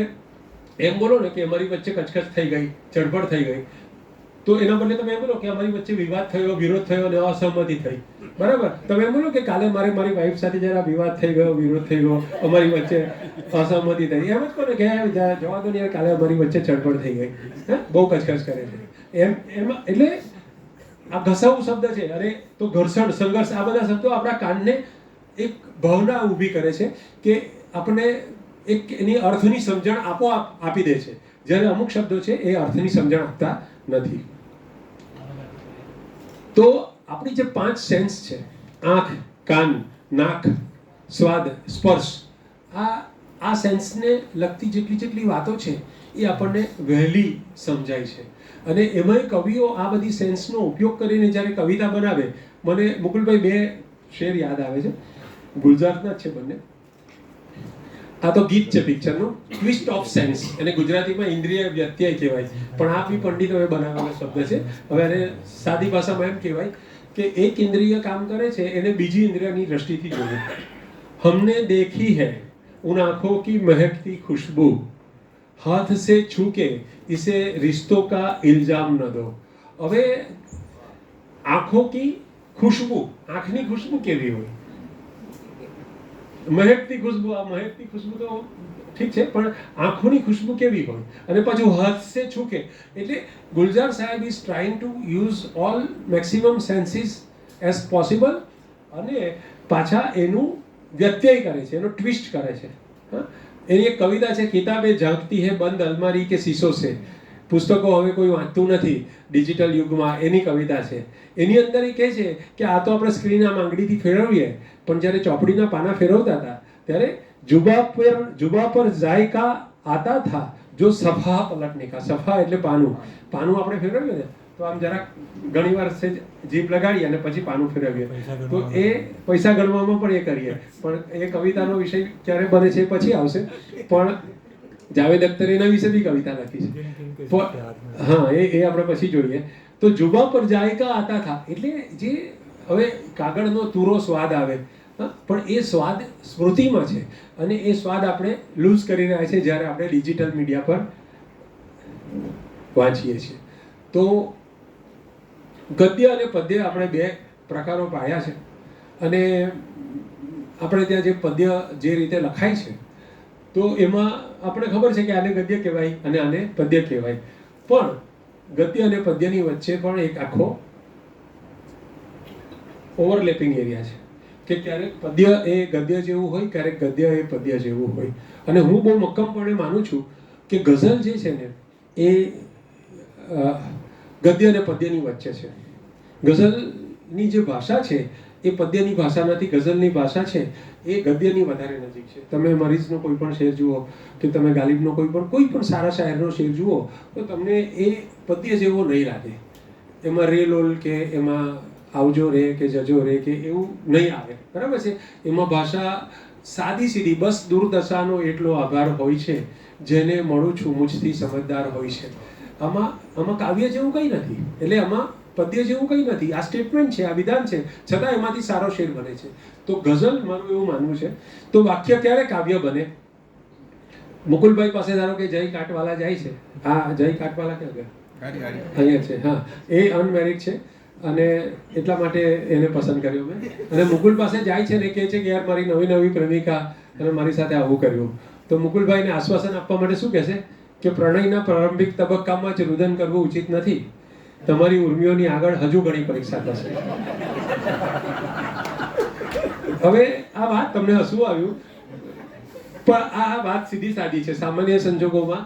Speaker 1: એમ બોલો ને કે અમારી વચ્ચે કચકચ થઈ ગઈ, ચડપડ થઈ ગઈ, તો એના બદલે તમે એમ બોલો કે અમારી વચ્ચે વિવાદ થયો, વિરોધ થયો અને અસહમતિ થઈ. બરાબર? તમે એમ બોલો કે કાલે મારી વાઈફ સાથે જરા વિવાદ થઈ ગયો, વિરોધ થઈ ગયો, અમારી વચ્ચે અસહમતિ થઈ. એમ જ કહો ને કે જવા દો ને, કાલે અમારી વચ્ચે ચડપડ થઈ ગઈ, બહુ કચકચ કરે છે એમાં. એટલે આ ઘસાવું શબ્દ છે. અને તો ઘર્ષણ, સંઘર્ષ, આ બધા શબ્દો આપણા કાનને એક ભાવના ઊભી કરે છે કે આપણને એક એની અર્થની સમજણ આપોઆપ આપી દે છે. જ્યારે અમુક શબ્દો છે એ અર્થની સમજણ આપતા નથી. તો આપણી જે 5 સેન્સ છે, આંખ, કાન, નાક, સ્વાદ, સ્પર્શ, આ સેન્સને લગતી જેટલી વાતો છે એ આપણને વહેલી સમજાય છે. અને એમાંય કવિઓ આ બધી સેન્સનો ઉપયોગ કરીને જ્યારે કવિતા બનાવે, મને મુકુલભાઈ 2 શેર યાદ આવે છે, ગુલઝારના જ છે બંને. આ તો ગીત છે પિક્ચરનું, ટ્વિસ્ટ ઓફ સેન્સ, અને ગુજરાતીમાં ઇન્દ્રિય વ્યત્યય કહેવાય, પણ આ બી પંડિતોએ બનાવેલો શબ્દ છે. હવે એને સાદી ભાષામાં એમ કહેવાય કે એક ઇન્દ્રિય કામ કરે છે, એને બીજી ઇન્દ્રિયની દ્રષ્ટિથી જોઈએ. हमने देखी है उन आंखों की महकती खुशबू, हाथ से छू के इसे रिश्तों का इल्जाम न दो. હવે આંખો કી ખુશ્બુ, આંખની ખુશ્બુ કેવી હોય? મહેકતી ખુશ્બુ, આ મહેકતી ખુશ્બુ તો ઠીક છે, પણ આંખોની ખુશ્બુ કેવી હોય? અને પાછું હાથ સે છૂકે. એટલે ગુલઝાર સાહેબ is trying to use all maximum senses as possible, અને પાછા એનું વ્યત્યય કરે છે, એનો ટ્વિસ્ટ કરે છે. એની એક કવિતા છે, કિતાબે ઝાંકતી હે બંધ અલમારી કે શીશો સે. પુસ્તકો હવે કોઈ વાંચતું નથી ડિજિટલ યુગમાં, એની કવિતા છે. એની અંદર એ કહે છે કે આ તો આપણે સ્ક્રીન આમ આંગળીથી ફેરવીએ, પણ જ્યારે ચોપડીના પાના ફેરવતા હતા ત્યારે જુબા પર જાયકા આતા થા જો સફા પલટ નિકા. સફા એટલે પાનું આપણે ફેરવીએ ને તો આમ જરાક ઘણીવાર જીભ લગાડીએ અને પછી પાનું ફેરવીએ, તો એ પૈસા ગણવામાં પણ એ કરીએ. પણ એ કવિતાનો વિષય ક્યારે બને છે પછી આવશે. પણ જાવેદ અખ્તરે એના વિશે બી કવિતા લખી છે. હા, એ આપણે પછી જોઈએ. તો જુબા પર જાયકા આતા થા એટલે જે હવે કાગળનો તુરો સ્વાદ આવે, પણ એ સ્વાદ સ્મૃતિમાં છે, અને એ સ્વાદ આપણે લૂઝ કરી રહ્યા છે જ્યારે આપણે ડિજિટલ મીડિયા પર વાંચીએ છીએ. તો ગદ્ય અને પદ્ય આપણે 2 પ્રકારો પાડ્યા છે. અને આપણે ત્યાં જે પદ્ય જે રીતે લખાય છે, તો એમાં આપણે ખબર છે કે આને ગદ્ય કહેવાય અને આને પદ્ય કહેવાય. પણ ગદ્ય અને પદ્યની વચ્ચે પણ એક આખો ઓવરલેપિંગ એરિયા છે કે ક્યારેક પદ્ય એ ગદ્ય જેવું હોય, ક્યારેક ગદ્ય એ પદ્ય જેવું હોય. અને હું બહુ મક્કમપણે માનું છું કે ગઝલ જે છે ને એ ગદ્ય અને પદ્યની વચ્ચે છે. ગઝલની જે ભાષા છે એ પદ્યની ભાષા નથી, ગઝલની ભાષા છે એ ગદ્યની વધારે નજીક છે. તમે મરીઝનો કોઈ પણ શેર જુઓ કે તમે ગાલિબનો કોઈ પણ સારા શાયરનો શેર જુઓ તો તમને એ પદ્ય જેવો નહીં લાગે. એમાં રે લોલ કે એમાં આવજો રે કે જજો રે કે એવું નહીં આવે. બરાબર છે? એમાં ભાષા સાદી સીધી, બસ દુર્દશાનો એટલો આભાર હોય છે, જેને મળું છું મુજથી સમજદાર હોય છે. આમાં કાવ્ય જેવું કંઈ નથી. એટલે આમાં પદ્ય જેવું કંઈ નથી. આ સ્ટેટમેન્ટ છે, આ વિધાન છે, છતાં એમાંથી સારો શેર બને છે. તો ગઝલ, મારું એવું માનવું છે, તો વાક્ય ક્યારે કાવ્ય બને? મુકુલભાઈ પાસે ધારો કે જય કાટવાલા જાય છે. હા, જય કાટવાલા ક્યાં ગયા? અહીંયા છે. હા, એ અનમેરિડ છે અને એટલા માટે એને પસંદ કર્યો મેં. અને મુકુલ પાસે જાય છે ને કહે છે કે યાર મારી નવી પ્રેમિકા અને મારી સાથે આવું કર્યું. તો મુકુલભાઈને આશ્વાસન આપવા માટે શું કહેશે કે પ્રણયના પ્રારંભિક તબક્કામાં જ રુદન કરવું ઉચિત નથી. તમારી ઉર્મિઓની આગળ હજુ ઘણી પરીક્ષા થશે. હવે આ વાત તમને હસવું આવ્યું, પણ આ વાત સીધી સાદી છે. સામાન્ય સંજોગોમાં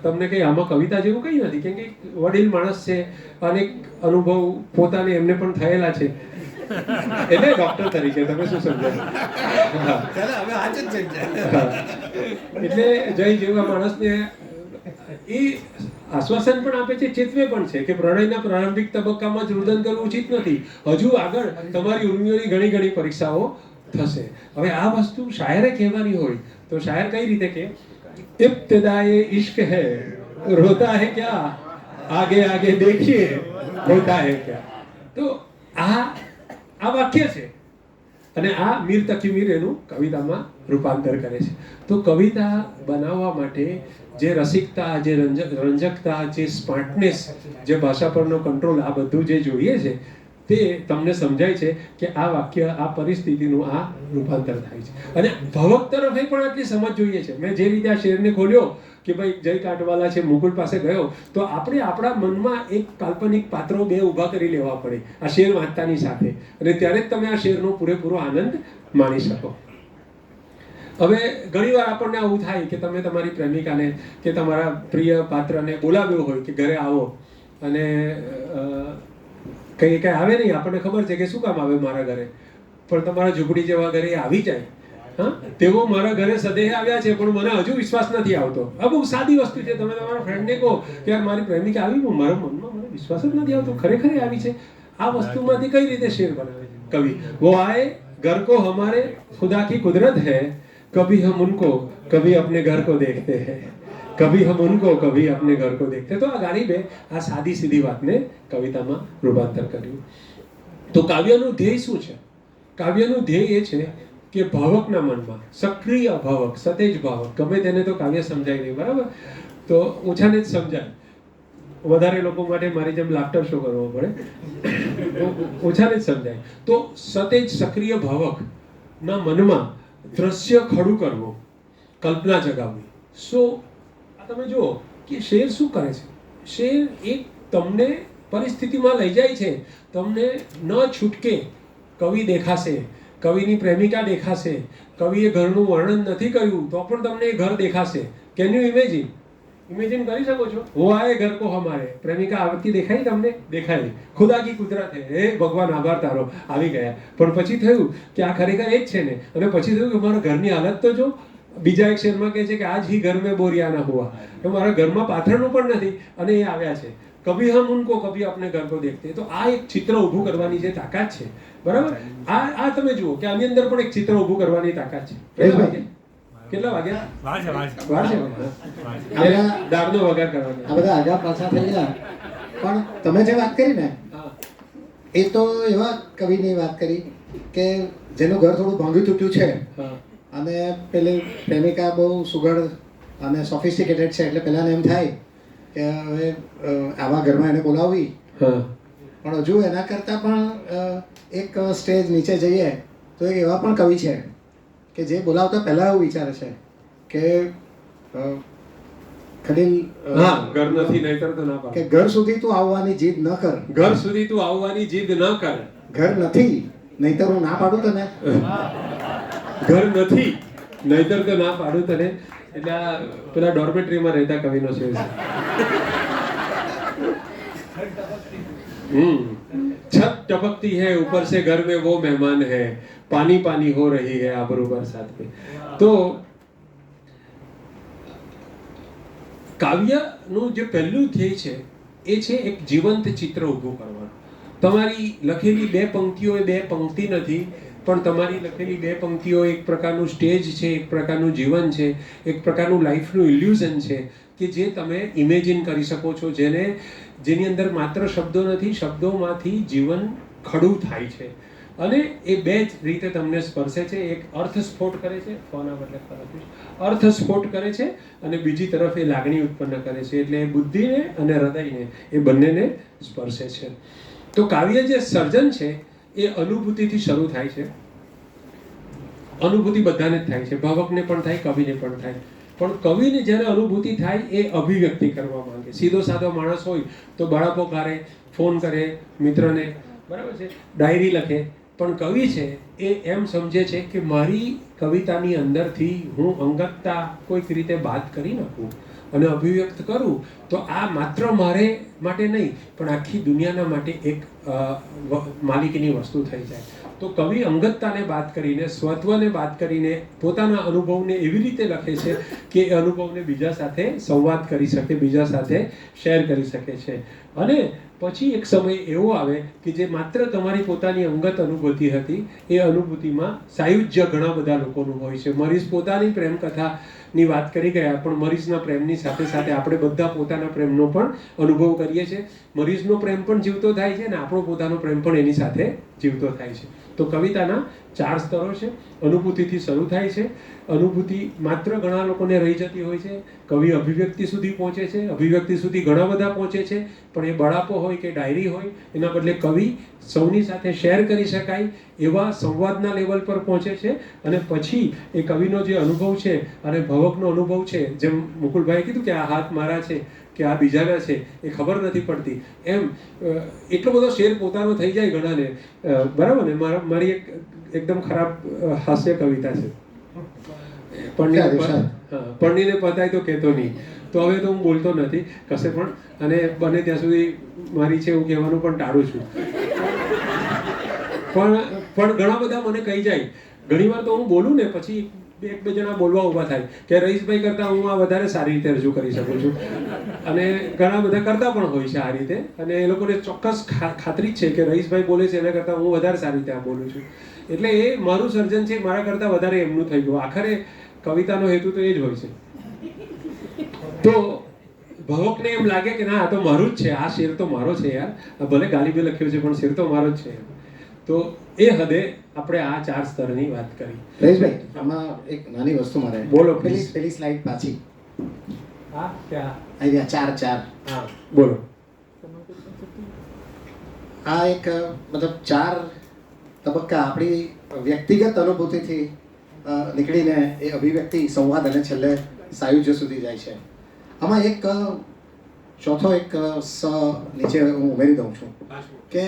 Speaker 1: તમને કંઈ આમાં કવિતા જેવું કંઈ નથી, કેમ કે વડીલ માણસ છે, અનેક અનુભવ પોતાને એમને પણ થયેલા છે. એટલે ડોક્ટર તરીકે તમે શું સમજાય? હા.
Speaker 3: હવે આજ જ થઈ જાય.
Speaker 1: હા. એટલે જય જેવા માણસને એ આશ્વાસન પણ આપે છે, ચેતવે પણ છે કે પ્રણયના પ્રારંભિક તબક્કામાં જ રુદન કરવું ઉચિત નથી. હજુ આગળ તમારી ઉર્મિઓની ઘણી ઘણી પરીક્ષાઓ થશે. હવે આ વસ્તુ શાયરે કહેવાની હોય તો શાયર કઈ રીતે કે ઇબ્તિદાએ ઇશ્ક હૈ રોતા હૈ ક્યા આગે આગે દેખીએ હોતા હૈ ક્યા. તો આ વાક્ય છે અને આ મીર તકી મીર એનું કવિતામાં રૂપાંતર કરે છે. તો કવિતા બનાવવા માટે જે રસિકતા, જે રંજકતા, જે સ્માર્ટનેસ, જે ભાષા પરનો કંટ્રોલ, આ બધું જે જોઈએ છે તે તમને સમજાય છે કે આ વાક્ય, આ પરિસ્થિતિનું આ રૂપાંતર થાય છે. અને ભાવક તરફ પણ આટલી સમજ જોઈએ છે. મેં જે રીતે આ શેરને ખોલ્યો કે ભાઈ જય કાટવાલા છે, મુકુલ પાસે ગયો, તો આપણે આપણા મનમાં એક કાલ્પનિક પાત્રો બે ઊભા કરી લેવા પડે આ શેર વાંચતાની સાથે, અને ત્યારે જ તમે આ શેરનો પૂરેપૂરો આનંદ માણી શકો. હવે ઘણીવાર આપણને આવું થાય કે તમે તમારી પ્રેમિકાને કે તમારા પ્રિય પાત્રને બોલાવ્યો હોય કે ઘરે આવો, અને કંઈ આવે નહીં, આપણને ખબર છે કે શું કામ આવે મારા ઘરે, પણ તમારા ઝૂંપડી જેવા ઘરે આવી જાય. હા, તેઓ મારા ઘરે સદેહ આવ્યા છે પણ મને હજુ વિશ્વાસ નથી આવતો. આ બહુ સાદી વસ્તુ છે. તમે તમારા ફ્રેન્ડને કહો કે યાર મારી પ્રેમિકા આવી, મારા મનમાં મને વિશ્વાસ જ નથી આવતો, ખરેખર આવી છે. આ વસ્તુમાંથી કઈ રીતે શેર બનાવે છે કવિ? વો આए घर को हमारे खुदा की कुदरत है, कभी हम उनको कभी अपने घर को देखते हैं, कभी हम उनको कभी अपने घर को देखते. તો આ ગરીબે આ સાદી સીધી વાતને કવિતામાં રૂપાંતર કર્યું. તો કાવ્યનું ધ્યેય શું છે? કાવ્યનું ધ્યેય એ છે કે ભાવકના મનમાં સક્રિય ભાવક, સતેજ ભાવક, ગમે તેને તો કાવ્ય સમજાય નહીં, બરાબર? તો ઓછાને જ સમજાય. વધારે લોકો માટે મારી જેમ લાફ્ટર શો કરવો પડે, ઓછાને જ સમજાય. તો સતેજ સક્રિય ભાવકના મનમાં દ્રશ્ય ખડું કરવું, કલ્પના જગાવવી. સો આ તમે જુઓ કે શેર શું કરે છે? શેર એક તમને પરિસ્થિતિમાં લઈ જાય છે. તમને ન છૂટકે કવિ દેખાશે, કવિની પ્રેમિકા દેખાશે, કવિએ ઘરનું વર્ણન નથી કર્યું તો પણ તમને એ ઘર દેખાશે. Can you imagine? ઇમેજિન કરી શકો છો? વો આए घर को हमारे, પ્રેમિકા આવતી દેખાઈ તમને? દેખાઈ. ખુદા કી કુદરત હે, હે ભગવાન આભાર તારો, આવી ગયા. પણ પછી થયું કે આ ખરેખર એ જ છે ને, અને પછી થયું કે મારા ઘરની હાલત તો જો. બીજા એક શેરમાં કહે છે કે આજ હી ઘર મેં બોરિયા ના હુઆ, તો મારા ઘરમાં પાથરનું પણ નથી અને એ આવ્યા છે. કભી હમ ઉनको કભી अपने घर को देखते. તો આ એક ચિત્ર ઊભું કરવાની જે તાકાત છે, બરાબર? આ તમે જુઓ કે આની અંદર પણ એક ચિત્ર ઊભું કરવાની તાકાત છે. કેટલા વાગ્યા? વાર છે. દારનો વગાર કરવાનો.
Speaker 2: આ બધા આગા પાછા થઈ ગયા. પણ તમે જે વાત કરી ને એ તો એવા કવિની વાત કરી કે જેનું ઘર થોડું ભાંગી તૂટ્યું છે, અને પેલી પ્રેમિકા બહુ સુઘડ અને સોફિસ્ટિકેટેડ છે, એટલે પહેલાને એમ થાય કે હવે આવા ઘરમાં એને બોલાવવી. પણ હજુ એના કરતાં પણ એક સ્ટેજ નીચે જઈએ તો એક એવા પણ કવિ છે કે જે બોલાવતા પહેલા એવું વિચારે છે કે ખલીલ,
Speaker 1: ઘર નથી નહીતર તો ના પાડ,
Speaker 2: કે ઘર સુધી તું આવવાની જીદ ન કર,
Speaker 1: ઘર સુધી તું આવવાની જીદ ન કર,
Speaker 2: ઘર નથી નહીતર હું ના પાડું તને,
Speaker 1: ઘર નથી નહીતર તો ના પાડું તને. એટલે આ પેલા ડોર્મેટરીમાં રહેતા કવિનો છે. छत टपकती है ऊपर से घर में वो मेहमान है, पानी पानी हो रही है आबरू बरसात पे. તો કાવ્યનું જે પહેલું ધ્યેય છે એ છે એક જીવંત ચિત્ર ઊભું કરવાનું. તમારી લખેલી બે પંક્તિઓ એ બે પંક્તિ નથી, પણ તમારી લખેલી બે પંક્તિઓ એક પ્રકારનું સ્ટેજ છે, એક પ્રકારનું જીવન છે, એક પ્રકારનું લાઈફનું ઇલ્યુઝન છે કે જે તમે ઇમેજિન કરી શકો છો, જેની અંદર માત્ર શબ્દો નથી, શબ્દોમાંથી જીવન ખડું થાય છે. અને એ બે જ રીતે તમને સ્પર્શે છે. એક અર્થસ્ફોટ કરે છે, ફોના બદલે અર્થસ્ફોટ કરે છે, અને બીજી તરફ એ લાગણી ઉત્પન્ન કરે છે. એટલે બુદ્ધિને અને હૃદયને એ બંનેને સ્પર્શે છે. તો કાવ્ય જે સર્જન છે એ અનુભૂતિથી શરૂ થાય છે. અનુભૂતિ બધાને જ થાય છે, ભાવકને પણ થાય, કવિને પણ થાય. પણ કવિને જ્યારે અનુભૂતિ થાય એ અભિવ્યક્તિ કરવા માંગે. સીધો સાદો માણસ હોય તો બળાપો કરે, ફોન કરે મિત્રને, બરાબર છે, ડાયરી લખે. પણ કવિ છે એ એમ સમજે છે કે મારી કવિતાની અંદરથી હું અંગતતા કોઈક રીતે બાદ કરી નાખું, અને અભિવ્યક્ત કરું તો આ માત્ર મારે માટે નહીં પણ આખી દુનિયાના માટે એક માલિકીની વસ્તુ થઈ જાય. તો કવિ અંગતતાને બાદ કરીને, સ્વત્વને બાદ કરીને પોતાના અનુભવને એવી રીતે લખે છે કે એ અનુભવને બીજા સાથે સંવાદ કરી શકે, બીજા સાથે શેર કરી શકે છે. અને પછી એક સમય એવો આવે કે જે માત્ર તમારી પોતાની અંગત અનુભૂતિ હતી, એ અનુભૂતિમાં સાયુજ્ય ઘણા બધા લોકોનું હોય છે. મરીઝ પોતાની પ્રેમ કથાની વાત કરી ગયા, પણ મરીઝના પ્રેમની સાથે સાથે આપણે બધા પોતાના પ્રેમનો પણ અનુભવ કરીએ છીએ. મરીઝનો પ્રેમ પણ જીવતો થાય છે અને આપણો પોતાનો પ્રેમ પણ એની સાથે જીવતો થાય છે. તો કવિતાના 4 સ્તરો છે. અનુભૂતિથી શરૂ થાય છે. અનુભૂતિ માત્ર ઘણા લોકોને રહી જતી હોય છે. કવિ અભિવ્યક્તિ સુધી પહોંચે છે. અભિવ્યક્તિ સુધી ઘણા બધા પહોંચે છે, પણ એ બળાપો હોય કે ડાયરી હોય, એના બદલે કવિ સૌની સાથે શેર કરી શકાય એવા સંવાદના લેવલ પર પહોંચે છે. અને પછી એ કવિનો જે અનુભવ છે અને ભવકનો અનુભવ છે, જેમ મુકુલભાઈએ કીધું કે આ હાથ મારા છે કે આ બીજાના છે એ ખબર નથી પડતી, એમ એટલો બધો શેર પોતાનો થઈ જાય ઘણાને. બરાબર ને? મારી એક એકદમ ખરાબ હાસ્ય કવિતા છે, પણનીને પતાય તો કહેતો નહીં. તો હવે તો હું બોલતો નથી કશે પણ, અને બને ત્યાં સુધી મારી છે એવું કહેવાનું પણ ટાળું છું. પણ ઘણા બધા મને કહી જાય. ઘણીવાર તો હું બોલું ને પછી એક બે જણા બોલવા ઊભા થાય કે રહીશભાઈ કરતાં હું આ વધારે સારી રીતે રજૂ કરી શકું છું. અને ઘણા બધા કરતા પણ હોય છે આ રીતે, અને એ લોકોને ચોક્કસ ખાતરી જ છે કે રહીશભાઈ બોલે છે એના કરતાં હું વધારે સારી રીતે આ બોલું છું. એટલે એ મારું સર્જન છે, મારા કરતાં વધારે એમનું થઈ ગયું. આખરે કવિતાનો હેતુ તો એ જ હોય છે. તો ભવકને એમ લાગે કે ના આ તો મારું જ છે, આ શેર તો મારો છે યાર, ભલે ગાલીબે લખ્યો છે પણ શેર તો મારો જ છે. તો એ હદે આપણે આ 4 સ્તરની વાત કરી.
Speaker 2: રહીશભાઈ, આમાં એક નાની વસ્તુ મારે
Speaker 1: બોલો.
Speaker 2: પેલી સ્લાઇડ પાછી.
Speaker 1: હા, ક્યાં?
Speaker 2: અહીંયા 4.
Speaker 1: હા, બોલો.
Speaker 2: આ એક મતલબ 4 તબક્કા આપણી વ્યક્તિગત અનુભૂતિથી નીકળીને એ અભિવ્યક્તિ, સંવાદ અને છેલ્લે સાયુજ્ય સુધી જાય છે. આમાં એક ચોથો એક સ નીચે હું ઉમેરી દઉં છું કે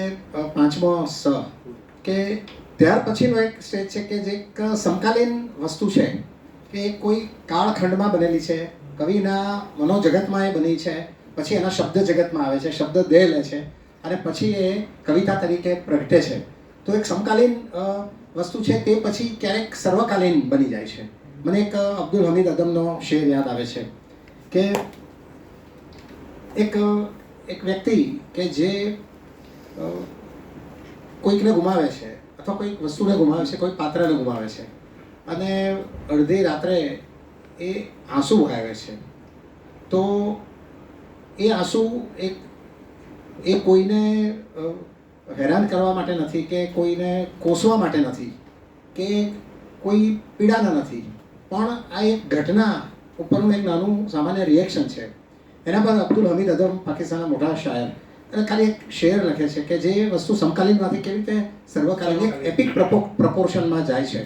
Speaker 2: 5મો સ, કે ત્યાર પછીનો એક સ્ટેજ છે કે જે એક સમકાલીન વસ્તુ છે કે કોઈ કાળખંડમાં બનેલી છે, કવિના મનોજગતમાં એ બની છે, પછી એના શબ્દ જગતમાં આવે છે, શબ્દ દેહ લે છે અને પછી એ કવિતા તરીકે પ્રગટે છે. તો એક સમકાલીન વસ્તુ છે, તે પછી ક્યારેક સર્વકાલીન બની જાય છે. મને એક અબ્દુલ હમીદ અદમનો શેર યાદ આવે છે કે એક વ્યક્તિ કે જે કોઈકને ગુમાવે છે અથવા કોઈક વસ્તુને ગુમાવે છે, કોઈ પાત્રને ગુમાવે છે, અને અડધી રાત્રે એ આંસુ વહાવે છે. તો એ આંસુ એ કોઈને હેરાન કરવા માટે નથી કે કોઈને કોસવા માટે નથી કે કોઈ પીડાના નથી, પણ આ એક ઘટના ઉપરનું એક નાનું સામાન્ય રિએક્શન છે. એના પર અબ્દુલ હમીદ અદમ, પાકિસ્તાનના મોટા શાયર, અને ખાલી એક શેર લખે છે કે જે વસ્તુ સમકાલીનમાંથી કેવી રીતે સર્વકાલીન એક એપિક પ્રપોર્શનમાં જાય છે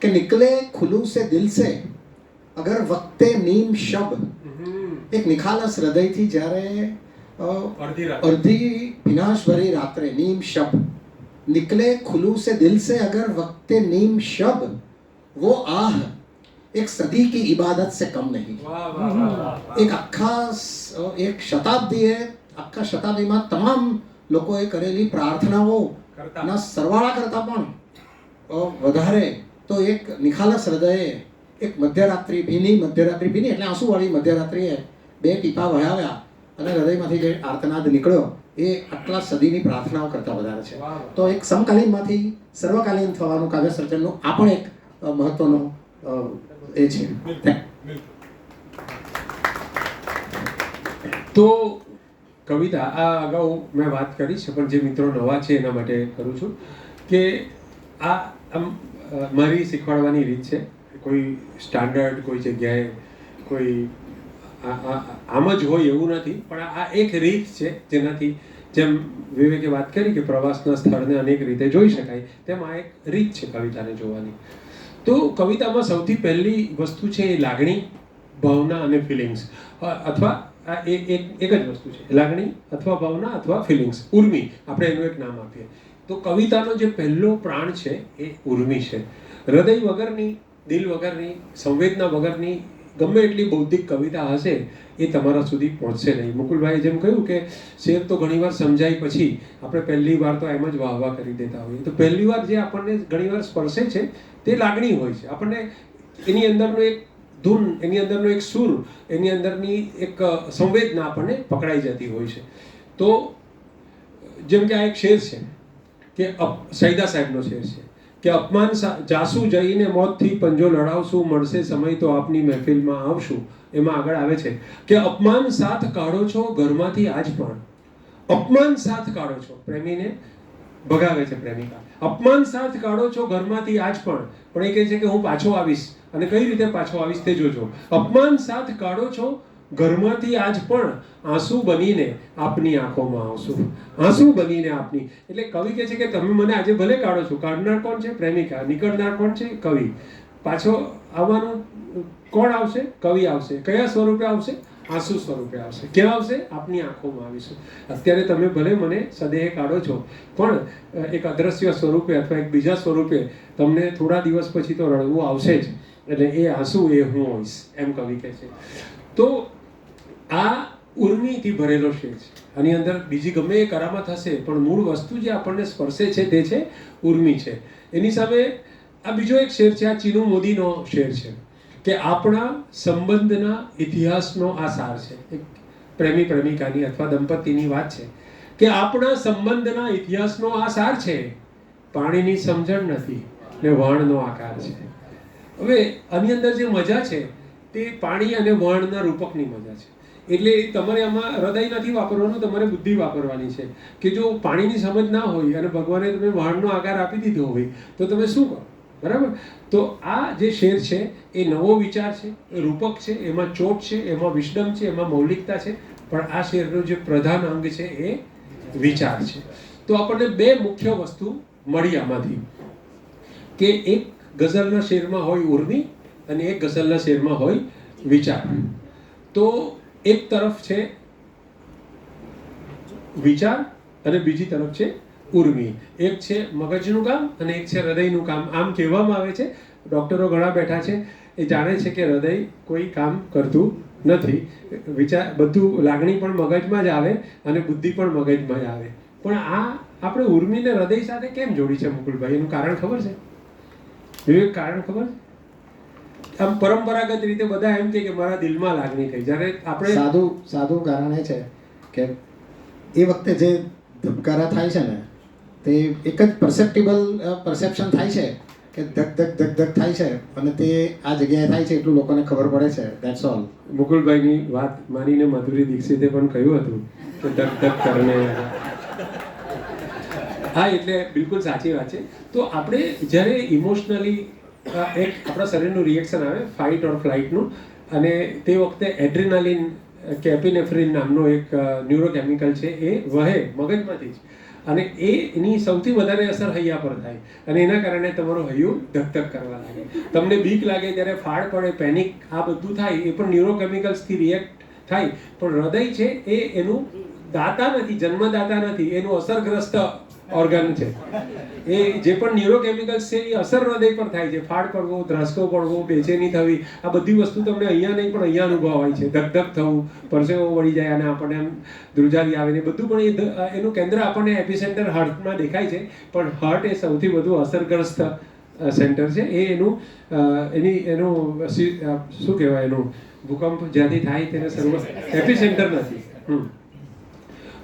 Speaker 2: કે નિકલે ખુલુ સે દિલ સે અગર વક્તે નીમ શબ, એક નિખાલસ હૃદયથી જ્યારે અડધી વિનાશભરી રાત્રે, નીમ શબ, નિકલે ખુલુ સે દિલ સે અગર વક્તે નીમ શબ, वो आह एक सदी की इबादत से कम नहीं. एक एक શતાબ્દીમાં તમામ લોકોએ કરેલી પ્રાર્થનાઓ ના સરવાળા કરતા પણ વધારે તો એક નિખાલસ હૃદયે એક મધ્યરાત્રિ ભીની એટલે આંસુવાળી મધ્યરાત્રિએ 2 ટીપા વહાવ્યા અને હૃદયમાંથી જે આર્તનાદ નીકળ્યો એ આટલા સદીની પ્રાર્થનાઓ કરતા વધારે છે. તો એક સમકાલીનમાંથી સર્વકાલીન થવાનું કાવ્ય સર્જનનું આ પણ એક મહત્વનો એ છે.
Speaker 1: તો કવિતા આ અગાઉ મેં વાત કરી છે, પણ જે મિત્રો નવા છે એના માટે કરું છું કે આ આમ મારી શીખવાડવાની રીત છે. કોઈ સ્ટાન્ડર્ડ કોઈ જગ્યાએ કોઈ આમ જ હોય એવું નથી, પણ આ એક રીત છે જેનાથી, જેમ વિવેકે વાત કરી કે પ્રવાસના સ્થળને અનેક રીતે જોઈ શકાય, તેમ આ એક રીત છે કવિતાને જોવાની. તો કવિતામાં સૌથી પહેલી વસ્તુ છે એ લાગણી, ભાવના અને ફિલિંગ્સ, અથવા આ એક જ વસ્તુ છે, લાગણી અથવા ભાવના અથવા ફિલિંગ્સ, ઉર્મી, આપણે એનું એક નામ આપીએ. તો કવિતાનો જે પહેલો પ્રાણ છે એ ઉર્મી છે. હૃદય વગરની, દિલ વગરની, સંવેદના વગરની ગમે એટલી બૌદ્ધિક કવિતા હશે એ તમારા સુધી પહોંચશે નહીં. મુકુલભાઈએ જેમ કહ્યું કે શેર તો ઘણીવાર સમજાય પછી આપણે પહેલી વાર તો એમ જ વાહ વાહ કરી દેતા હોઈએ. તો પહેલી વાર જે આપણને ઘણીવાર સ્પર્શે છે તે લાગણી હોય છે. આપણને એની અંદરનો એક ધૂન, એની અંદરનો એક સૂર, એની અંદરની એક સંવેદના આપણને પકડાઈ જતી હોય છે. તો જેમ કે આ એક શેર છે કે સૈદા સાહેબનો શેર છે કે અપમાન જાસુ જઈને મોતથી પંજો લડાવશું, મળશે સમય તો આપની મહેફિલમાં આવશું. એમાં આગળ આવે છે કે અપમાન સાથ કાઢો છો ઘરમાંથી આજ પણ. અપમાન સાથ કાઢો છો, પ્રેમીને ભગાવે છે પ્રેમિકા. અપમાન સાથ કાઢો છો ઘરમાંથી આજ પણ એ કહે છે કે હું પાછો આવીશ, અને કઈ રીતે પાછો આવીશ તે જોજો. અપમાન સાથ કાઢો છો ઘરમાંથી આજ પણ, આંસુ બનીને આપની આંખોમાં આવશું. આંસુ બનીને આપની, એટલે કવિ કહે છે કે તમે મને આજે ભલે કાઢો છો, કાઢનાર કોણ છે? પ્રેમિકા. નીકળનાર કોણ છે? કવિ. પાછો આવવાનું કોણ આવશે? કવિ આવશે. કયા સ્વરૂપે આવશે? આંસુ સ્વરૂપે આવશે. ક્યાં આવશે? આપની આંખોમાં આવીશું. અત્યારે તમે ભલે મને સદેહે કાઢો છો, પણ એક અદ્રશ્ય સ્વરૂપે અથવા એક બીજા સ્વરૂપે તમને થોડા દિવસ પછી તો રડવું આવશે જ. એટલે એ આંસુ એ હું હોઈશ, એમ કવિ કહે છે. તો આ ઉર્મિથી ભરેલો શેર છે. આની અંદર બીજી ગમે એ કરામત હશે, પણ મૂળ વસ્તુ જે આપણને સ્પર્શે છે તે છે ઉર્મિ છે. એની સામે આ બીજો એક શેર છે, આ ચીનુ મોદીનો શેર છે કે આપણા સંબંધના ઇતિહાસનો આ સાર છે. એક પ્રેમી પ્રેમિકાની અથવા દંપતીની વાત છે કે આપણા સંબંધના ઇતિહાસનો આ સાર છે, પાણીની સમજણ નથી ને વહાણનો આકાર છે. હવે આની અંદર જે મજા છે તે પાણી અને વહાણના રૂપકની મજા છે. એટલે તમારે આમાં હૃદય નથી વાપરવાનું, તમારે બુદ્ધિ વાપરવાની છે કે જો પાણીની સમજ ના હોય અને ભગવાને તમે વહાણનો આકાર આપી દીધો હોય તો તમે શું કરો? બરાબર. તો આ જે શેર છે એ નવો વિચાર છે, એ રૂપક છે, એમાં ચોટ છે, એમાં વિસ્ડમ છે, એમાં મૌલિકતા છે, પણ આ શેરનો જે પ્રધાન અંગ છે એ વિચાર છે. તો આપણને બે મુખ્ય વસ્તુ મળી આમાંથી કે એક ગઝલના શેરમાં હોય ઉર્મિ અને એક ગઝલના શેરમાં હોય વિચાર. તો એક તરફ છે વિચાર અને બીજી તરફ છે ઉર્મિ. એક છે મગજનું કામ અને એક છે હૃદયનું કામ. આમ કહેવામાં આવે છે, ડૉક્ટરો ઘણા બેઠા છે, એ જાણે છે કે હૃદય કોઈ કામ કરતું નથી. વિચાર બધું, લાગણી પણ મગજમાં જ આવે અને બુદ્ધિ પણ મગજમાં જ આવે. પણ આ આપણે ઉર્મિને હૃદય સાથે કેમ જોડી છે મુકુલભાઈ? એનું કારણ ખબર છે? વિવેક, કારણ ખબર છે? આમ પરંપરાગત રીતે બધા એમ કે મારા દિલમાં લાગણી થઈ. જ્યારે આપણે
Speaker 2: સાદું કારણ એ છે કે એ વખતે જે ધબકારા થાય છે ને તે એક જ પરસેપ્શન થાય છે કે ધક ધક ધક ધક થાય છે, અને તે આ જગ્યાએ થાય છે એટલું લોકોને ખબર પડે છે. That's all.
Speaker 1: મુકુલભાઈની વાત માનીને માધુરી દીક્ષિતે પણ કહ્યું હતું કે ધક ધક કરને. હા, એટલે બિલકુલ સાચી વાત છે. તો આપણે જ્યારે ઇમોશનલી એક આપણા શરીરનું રિએક્શન આવે ફાઇટ ઓર ફ્લાઇટનું, અને તે વખતે એડ્રેનાલિન કે એપિનેફ્રિન નામનો એક ન્યુરોકેમિકલ છે એ વહે મગજમાંથી જ, અને એની સૌથી વધારે અસર હૈયા પર થાય અને એના કારણે તમારું હૈયું ધક ધક કરવા લાગે. તમને બીક લાગે ત્યારે ફાડ પડે, પેનિક, આ બધું થાય, એ પણ ન્યુરોકેમિકલ્સથી રિએક્ટ થાય. પણ હૃદય છે એ એનું દાતા નથી, જન્મદાતા નથી, એનું અસરગ્રસ્ત ઓર્ગન છે. એ જે પણ ન્યુરોકેમિકલ્સ છે એ અસર હૃદય પર થાય છે. ફાડ પડવો, ધ્રાસકો પડવો, બેચેની થવી, આ બધી વસ્તુ તમને અહીંયા નહીં પણ અહીંયા અનુભવાય છે. ધક ધક થવું, પરસેવો વળી જાય અને આપણને એમ ધ્રુજારી આવે ને બધું. પણ એનું કેન્દ્ર આપણને એપિસેન્ટર હાર્ટમાં દેખાય છે, પણ હાર્ટ એ સૌથી વધુ અસરગ્રસ્ત સેન્ટર છે. એ એનું શું કહેવાય, એનું ભૂકંપ જ્યાંથી થાય તેને સર્વ એપિસેન્ટર નથી.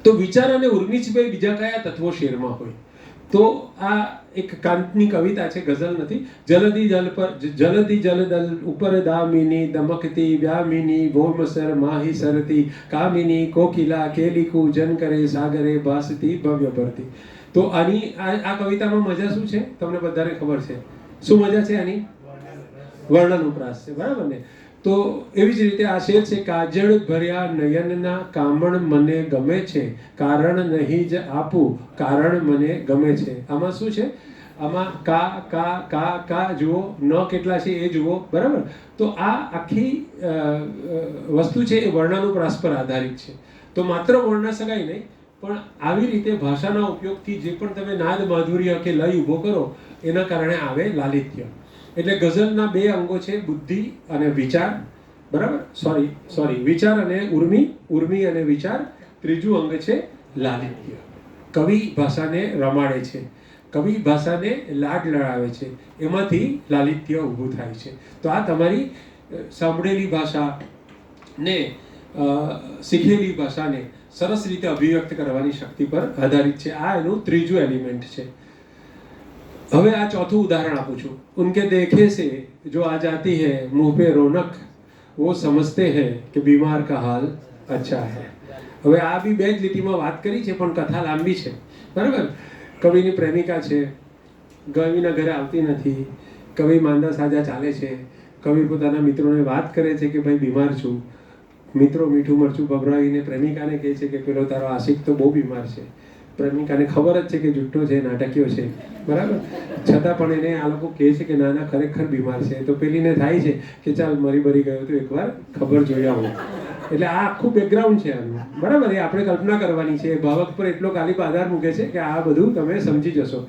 Speaker 1: તો વિચાર અને ઉર્મિ સિવાય બીજા કયા તત્વો શેરમાં હોય? તો આ એક કાંતની કવિતા છે, ગઝલ નથી. જલદી જલદલ ઉપર દામિની દમકતી વ્યામિની ભોમસર માહી સરતી કામિની કોકિલા કેલિકુ જન કરે સાગરે ભાસતી ભવ્ય ભરતી. તો આની આ કવિતામાં મજા શું છે તમને બધાને ખબર છે? શું મજા છે આની? વર્ણન ઉપરાસ છે, બરાબર ને? તો એવી જ રીતે આ શેર છે, કાજળ ભર્યા નયનના કામણ મને ગમે છે, કારણ નહીં જ આપું કારણ મને ગમે છે. આમાં શું છે? આમાં કા કા કા કા જુઓ, ન કેટલા છે એ જુઓ, બરાબર? તો આ આખી વસ્તુ છે એ વર્ણાનુપ્રાસ પર આધારિત છે. તો માત્ર વર્ણ શકાય નહીં, પણ આવી રીતે ભાષાના ઉપયોગથી જે પણ તમે નાદ માધુર્ય કે લય ઊભો કરો એના કારણે આવે લાલિત્ય. એટલે ગઝલના બે અંગો છે, બુદ્ધિ અને વિચાર. બરાબર, સોરી, વિચાર અને ઉર્મી અને વિચાર. ત્રીજું અંગ છે લાલિત્ય. કવિ ભાષાને રમાડે છે, કવિ ભાષાને લાડ લડાવે છે, એમાંથી લાલિત્ય ઊભું થાય છે. તો આ તમારી સાંભળેલી ભાષાને શીખેલી ભાષાને સરસ રીતે અભિવ્યક્ત કરવાની શક્તિ પર આધારિત છે. આ એનું ત્રીજું એલિમેન્ટ છે. હવે આ ચોથું ઉદાહરણ આપું છું. ઉનકે દેખે से जो आ जाती है मुंह पे रौनक, वो समझते हैं कि बीमार का हाल अच्छा है. હવે આ બી બે જ લીટીમાં વાત કરી છે, પણ કથા લાંબી છે. બરાબર. કવિની પ્રેમિકા છે, કવિના ઘરે આવતી નથી, કવિ માંદા સાજા ચાલે છે, કવિ પોતાના મિત્રોને વાત કરે છે કે ભાઈ બીમાર છું. મિત્રો મીઠું મરચું ભભરાવીને પ્રેમિકાને કહે છે કે પેલો તારો આશિક તો બહુ બીમાર છે. પ્રેમિકાને ખબર જ છે કે જુઠ્ઠો છે, નાટકીયો છે, બરાબર, છતાં પણ એને આ લોકો કહે છે કે ના ના ખરેખર બીમાર છે. તો પેલીને થાય છે કે ચાલ મરી બરી ગયો તો એકવાર ખબર જોઈ આવું. એટલે આ આખું બેકગ્રાઉન્ડ છે આનું, બરાબર. એ આપણે કલ્પના કરવાની છે. ભાવક પર એટલો કાલિપ આધાર મૂકે છે કે આ બધું તમે સમજી જશો.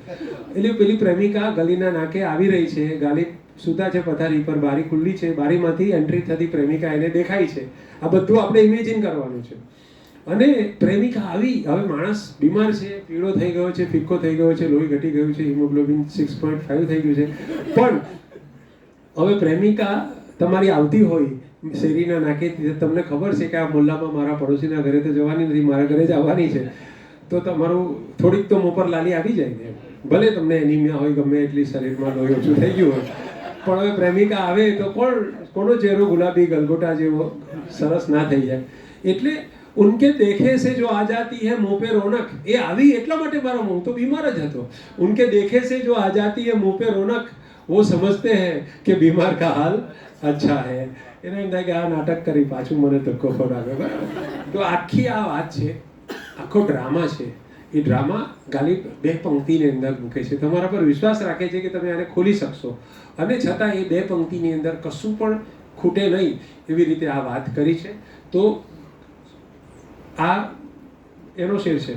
Speaker 1: એટલે પેલી પ્રેમિકા ગલીના નાકે આવી રહી છે, ગાલિબ સુતા છે પથારી પર, બારી ખુલ્લી છે, બારીમાંથી એન્ટ્રી થતી પ્રેમિકા એને દેખાય છે. આ બધું આપણે ઇમેજિન કરવાનું છે. અને પ્રેમિકા આવી, હવે માણસ બીમાર છે, પીળો થઈ ગયો છે, ફિક્કો થઈ ગયો છે, લોહી ઘટી ગયું છે, હિમોગ્લોબિન 6.5 થઈ ગયું છે, પણ હવે પ્રેમિકા તમારી આવતી હોય શેરીના નાકે, તમને ખબર છે કે આ મોહલ્લામાં મારા પડોશીના ઘરે તો જવાની નથી, મારા ઘરે જ આવવાની છે, તો તમારું થોડીક તો મોં પર લાલી આવી જાય ને. ભલે તમને એનિમિયા હોય, ગમે એટલી શરીરમાં લોહી ઓછું થઈ ગયું હોય, પણ હવે પ્રેમિકા આવે તો કોનો ચહેરો ગુલાબી ગલગોટા જેવો સરસ ના થઈ જાય. એટલે ઉનકે દેખે से जो आ जाती है मुंह पे रौनक, એ આવી એટલા માટે મારો મુંહ તો બીમાર જ હતો. उनके देखे से जो आ जाती है मुंह पे रौनक, वो समझते हैं कि बीमार का हाल अच्छा है. એને એમ થાય કે આ નાટક કરી પાછું મને ધક્કો ખવડાવે, બરાબર. તો આખી આ વાત છે, આખો ડ્રામા છે. એ ડ્રામા ગાલિબ બે પંક્તિની અંદર મૂકે છે. તમારા પર વિશ્વાસ રાખે છે કે તમે આને ખોલી શકશો, અને છતાં એ બે પંક્તિની અંદર કશું પણ ખૂટે નહીં એવી રીતે આ વાત કરી છે. તો આ એનો શેર છે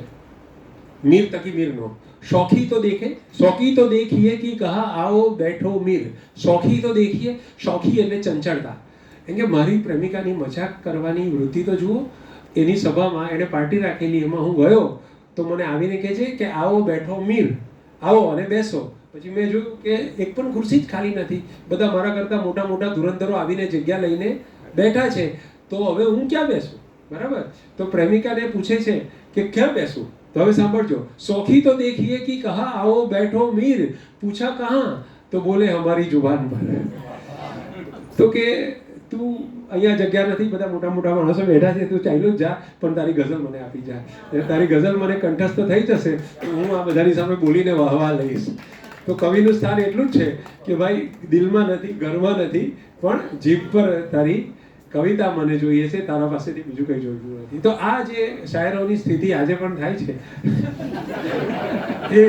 Speaker 1: મીર તકી મીરનો. શોખી તો દેખીએ કે કહા આવો બેઠો મીર. શોખી તો દેખીએ, શોખી એટલે ચંચળતા. એમ કે મારી પ્રેમિકાની મજાક કરવાની વૃત્તિ તો જુઓ. એની સભામાં એણે પાર્ટી રાખેલી, એમાં હું ગયો તો મને આવીને કહે છે કે આવો બેઠો મીર, આવો અને બેસો. પછી મેં જોયું કે એક પણ ખુરશી જ ખાલી નથી, બધા મારા કરતાં મોટા મોટા ધુરંધરો આવીને જગ્યા લઈને બેઠા છે, તો હવે હું ક્યાં બેસું, બરાબર. તો પ્રેમિકાને પૂછે છે કે ક્યાં બેસું. તો હવે સાંભળજો. શોખી તો દેખીએ કે કહા આવો બેઠો મીર, પૂછા કહાં તો બોલે હમારી જુબાન પર. તો કે તું અહીંયા જગ્યા નથી, બધા મોટા મોટા માણસો બેઠા છે, તું ચાલ્યો જ જા, પણ તારી ગઝલ મને આપી જા. તારી ગઝલ મને કંઠસ્થ થઈ જશે તો હું આ બધાની સામે બોલીને વાહવા લઈશ. તો કવિનું સ્થાન એટલું જ છે કે ભાઈ દિલમાં નથી, ઘરમાં નથી, પણ જીભ પર તારી કવિતા મને જોઈએ છે, તારા પાસેથી બીજું કંઈ જોઈતું નથી. તો આ જે શાયરોની સ્થિતિ આજે પણ થાય છે એ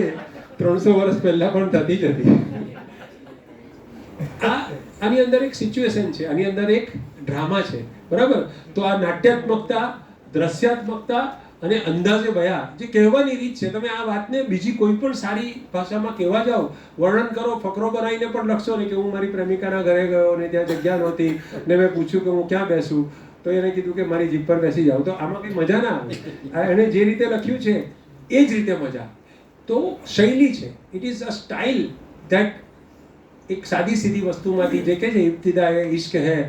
Speaker 1: 300 વર્ષ પહેલા પણ થતી જ હતી. આની અંદર એક સિચ્યુએશન છે, આની અંદર એક ડ્રામા છે, બરાબર. તો આ નાટ્યાત્મકતા, દ્રશ્યાત્મકતા અને અંદાજે બયા જે કહેવાની રીત છે, તમે આ વાતને બીજી કોઈ પણ સારી ભાષામાં કહેવા જાઓ, વર્ણન કરો, ફકરો બનાવીને પણ લખશો ને કે હું મારી પ્રેમિકાના ઘરે ગયો ને ત્યાં જગ્યા નહોતી ને મેં પૂછ્યું કે હું ક્યાં બેસું, તો એને કીધું કે મારી જીભ પર બેસી જાઓ, તો આમાં કંઈ મજા ના આવે. એણે જે રીતે લખ્યું છે એ જ રીતે મજા. તો શૈલી છે, it is a style that એક સાદી સીધી વસ્તુમાંથી જે કહે છે ઇબ્તિદા એ ઇશ્ક હૈ,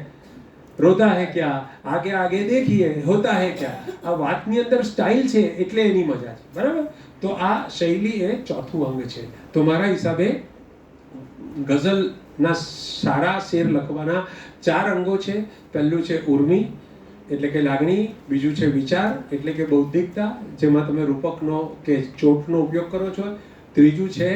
Speaker 1: રોતા હૈ ક્યા, આગે આગે દેખીએ હોતા હૈ ક્યા. આ વાતની અંદર સ્ટાઇલ છે એટલે એની મજા છે, બરાબર. તો આ શૈલી એ ચોથું અંગ છે. તો મારા હિસાબે ગઝલના સારા શેર લખવાના 4 અંગો છે. પહેલું છે ઉર્મી એટલે કે લાગણી, બીજું છે વિચાર એટલે કે બૌદ્ધિકતા, જેમાં તમે રૂપકનો કે ચોટનો ઉપયોગ કરો છો, ત્રીજું છે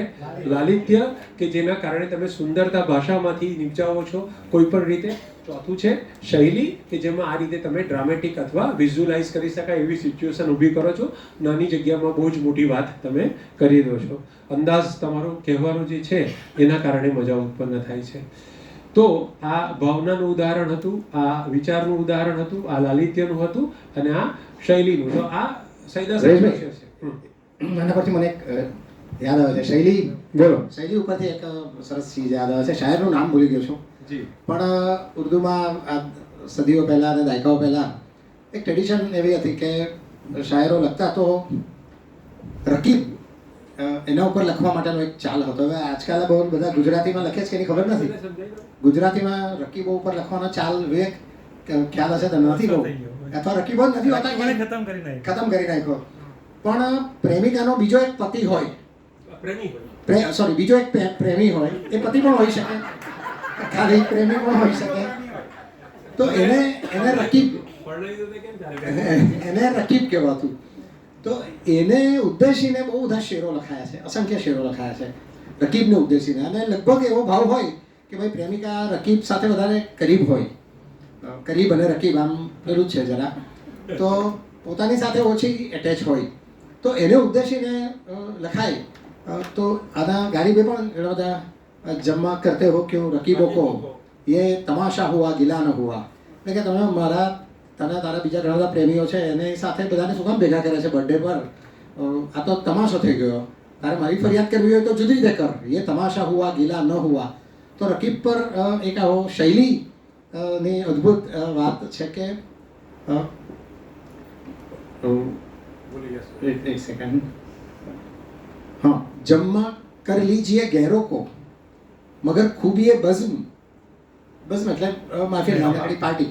Speaker 1: લાલિત્ય કે જેના કારણે તમે સુંદરતા ભાષામાંથી નિપજાવો છો કોઈ પણ રીતે, ચોથું છે શૈલી કે જેમાં આ રીતે તમે ડ્રામેટિક અથવા વિઝ્યુઅલાઇઝ કરી શકાય એવી સિચ્યુએશન ઊભી કરો છો, નાની જગ્યામાં બહુ જ મોટી વાત તમે કરી દો છો. અંદાજ તમારો કહેવાનો જે છે એના કારણે મજા ઉત્પન્ન થાય છે. તો આ ભાવનાનું ઉદાહરણ હતું, આ વિચારનું ઉદાહરણ હતું, આ લાલિત્યનું હતું અને આ શૈલીનું. તો આ સૈદા સાહેબ છે.
Speaker 2: આના પરથી મને એક યાદ આવે છે, શૈલી.
Speaker 1: બોલો.
Speaker 2: શૈલી ઉપરથી એક સરસ ચીજ યાદ આવે છે. શાયરનું નામ ભૂલી ગયો છું, પણ ઉર્દુમાં સદીઓ પહેલાં અને દાયકાઓ પહેલાં એક ટ્રેડિશન એવી હતી કે શાયરો લખતા તો રકીબ એના ઉપર લખવા માટેનો એક ચાલ હતો. હવે આજકાલ બહુ બધા ગુજરાતીમાં લખે છે કે એની ખબર નથી. ગુજરાતીમાં રકીબો ઉપર લખવાનો ચાલ વિવેક ખ્યાલ હશે તો નથી બહુ, અથવા રકીબો જ નથી હોતા, ખતમ કરી નાખ્યો. પણ પ્રેમિકાનો બીજો એક પતિ હોય, બીજો એક પ્રેમી હોય, એ પતિ પણ હોઈ શકે, ખાલી પ્રેમી પણ હોઈ શકે, તો એને રકીબ કહેવાતું. તો એને ઉદ્દેશીને બહુ બધા શેરો લખાયા છે, અસંખ્ય શેરો લખાયા છે રકીબને ઉદ્દેશીને. અને લગભગ એવો ભાવ હોય કે ભાઈ પ્રેમિકા રકીબ સાથે વધારે કરીબ હોય, કરીબ અને રકીબ આમ પેલું જ છે જરા, તો પોતાની સાથે ઓછી એટેચ હોય, તો એને ઉદ્દેશીને લખાય. તો આના ગારીબે પણ ઘણા બધા જમા કરતે હો ક્यों રકીબો કો ये તમાશા હુઆ ગિલા ન હુઆ, એટલે કે તમે તારા બીજા ઘણા બધા પ્રેમીઓ છે એની સાથે બધાને શું કામ ભેગા કરે છે બર્થડે પર, આ તો તમાશો થઈ ગયો, તારે મારી ફરિયાદ કરવી હોય તો જુદી રીતે કર, એ તમાશા હુઆ ગિલા ન હુઆ. તો રકીબ પર એક આવો શૈલી ની અદ્ભુત વાત છે કે एक सेकंड, हाँ, जम्मा कर लीजिए गैरों को मगर खूबिए बज़्म, बज़्म मतलब माफी नामकड़ी पार्टी,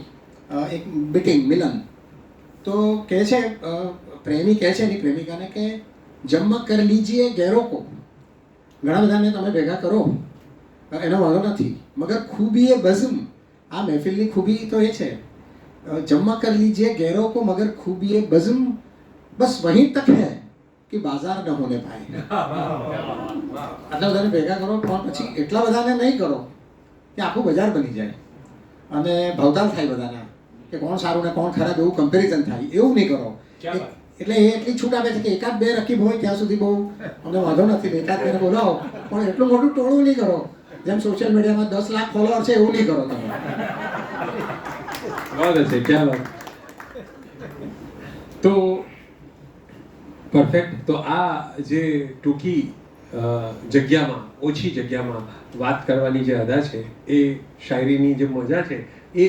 Speaker 2: एक मीटिंग मिलन. तो કહે છે પ્રેમી કહે છે એની પ્રેમિકાને કે જમ્મા કર લીજીએ ગેરો કો, ઘણા બધાને તમે ભેગા કરો એનો વાંધો નથી, મગર ખૂબીએ બઝ્મ, આ મહેફિલની ખૂબી તો એ છે, જમ્મા કર લીજીએ ગેરો કો મગર ખૂબીએ બઝ્મ, બસ વहीं तक है कि बाजार न होने पाए. આટલા બધાને ભેગા કરો પણ પછી એટલા બધાને નહીં કરો કે આખું બજાર બની જાય અને ભાવતાલ થાય બધાના કે કોણ સારું ને કોણ ખરાબ એવું કમ્પેરિઝન થાય, એવું નહીં કરો. એટલે એ એટલી છૂટ આપે છે કે એકાદ બે રકીબ હોય ત્યાં સુધી બહુ અમને વાંધો નથી, એકાદ બેને બોલાવો, પણ એટલું મોટું ટોળું નહીં કરો. જેમ સોશિયલ મીડિયામાં 10 લાખ ફોલોઅર છે એવું નહીં કરો તમે.
Speaker 1: વાત છે, ક્યાં વાત. તો પરફેક્ટ. તો આ જે ટૂંકી જગ્યામાં, ઓછી જગ્યામાં વાત કરવાની જે અદા છે, એ શાયરીની જે મજા છે, એ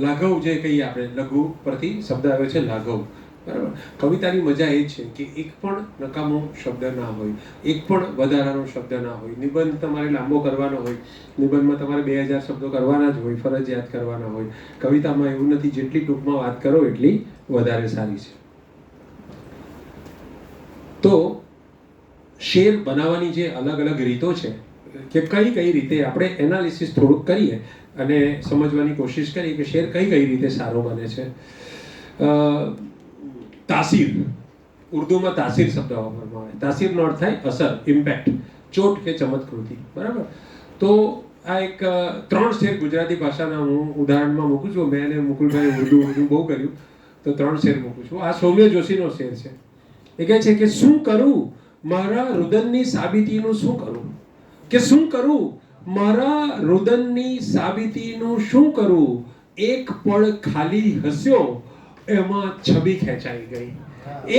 Speaker 1: લાઘવ જે કહીએ આપણે, લઘુ પરથી શબ્દ આવ્યો છે લાઘવ, બરાબર. કવિતાની મજા એ છે કે એક પણ નકામો શબ્દ ના હોય, એક પણ વધારાનો શબ્દ ના હોય. નિબંધ તમારે લાંબો કરવાનો હોય, નિબંધમાં તમારે 2000 શબ્દો કરવાના જ હોય, ફરજિયાત કરવાના હોય. કવિતામાં એવું નથી, જેટલી ટૂંકમાં વાત કરો એટલી વધારે સારી છે. તો શેર બનાવવાની જે અલગ અલગ રીતો છે કે કઈ રીતે આપણે એનાલિસિસ થોડુંક કરીએ અને સમજવાની કોશિશ કરીએ કે શેર કઈ રીતે સારો બને છે. તાસીર, ઉર્દુમાં તાસીર શબ્દ વાપરવામાં આવે. તાસીરનો અર્થ થાય અસર, ઇમ્પેક્ટ, ચોટ કે ચમત્કૃતિ, બરાબર. તો આ એક 3 શેર ગુજરાતી ભાષાના હું ઉદાહરણમાં મૂકું છું. મેં અને મુકુલભાઈ ઉર્દુ બહુ કર્યું, તો 3 શેર મૂકું છું. આ સૌમ્ય જોશીનો શેર છે. એ કહે છે કે શું કરું મારા રુદનની સાબિતીનું શું કરું, કે શું કરું મારા રુદનની સાબિતીનું શું કરું, એક પળ ખાલી હસ્યો એમાં છબી ખેંચાઈ ગઈ.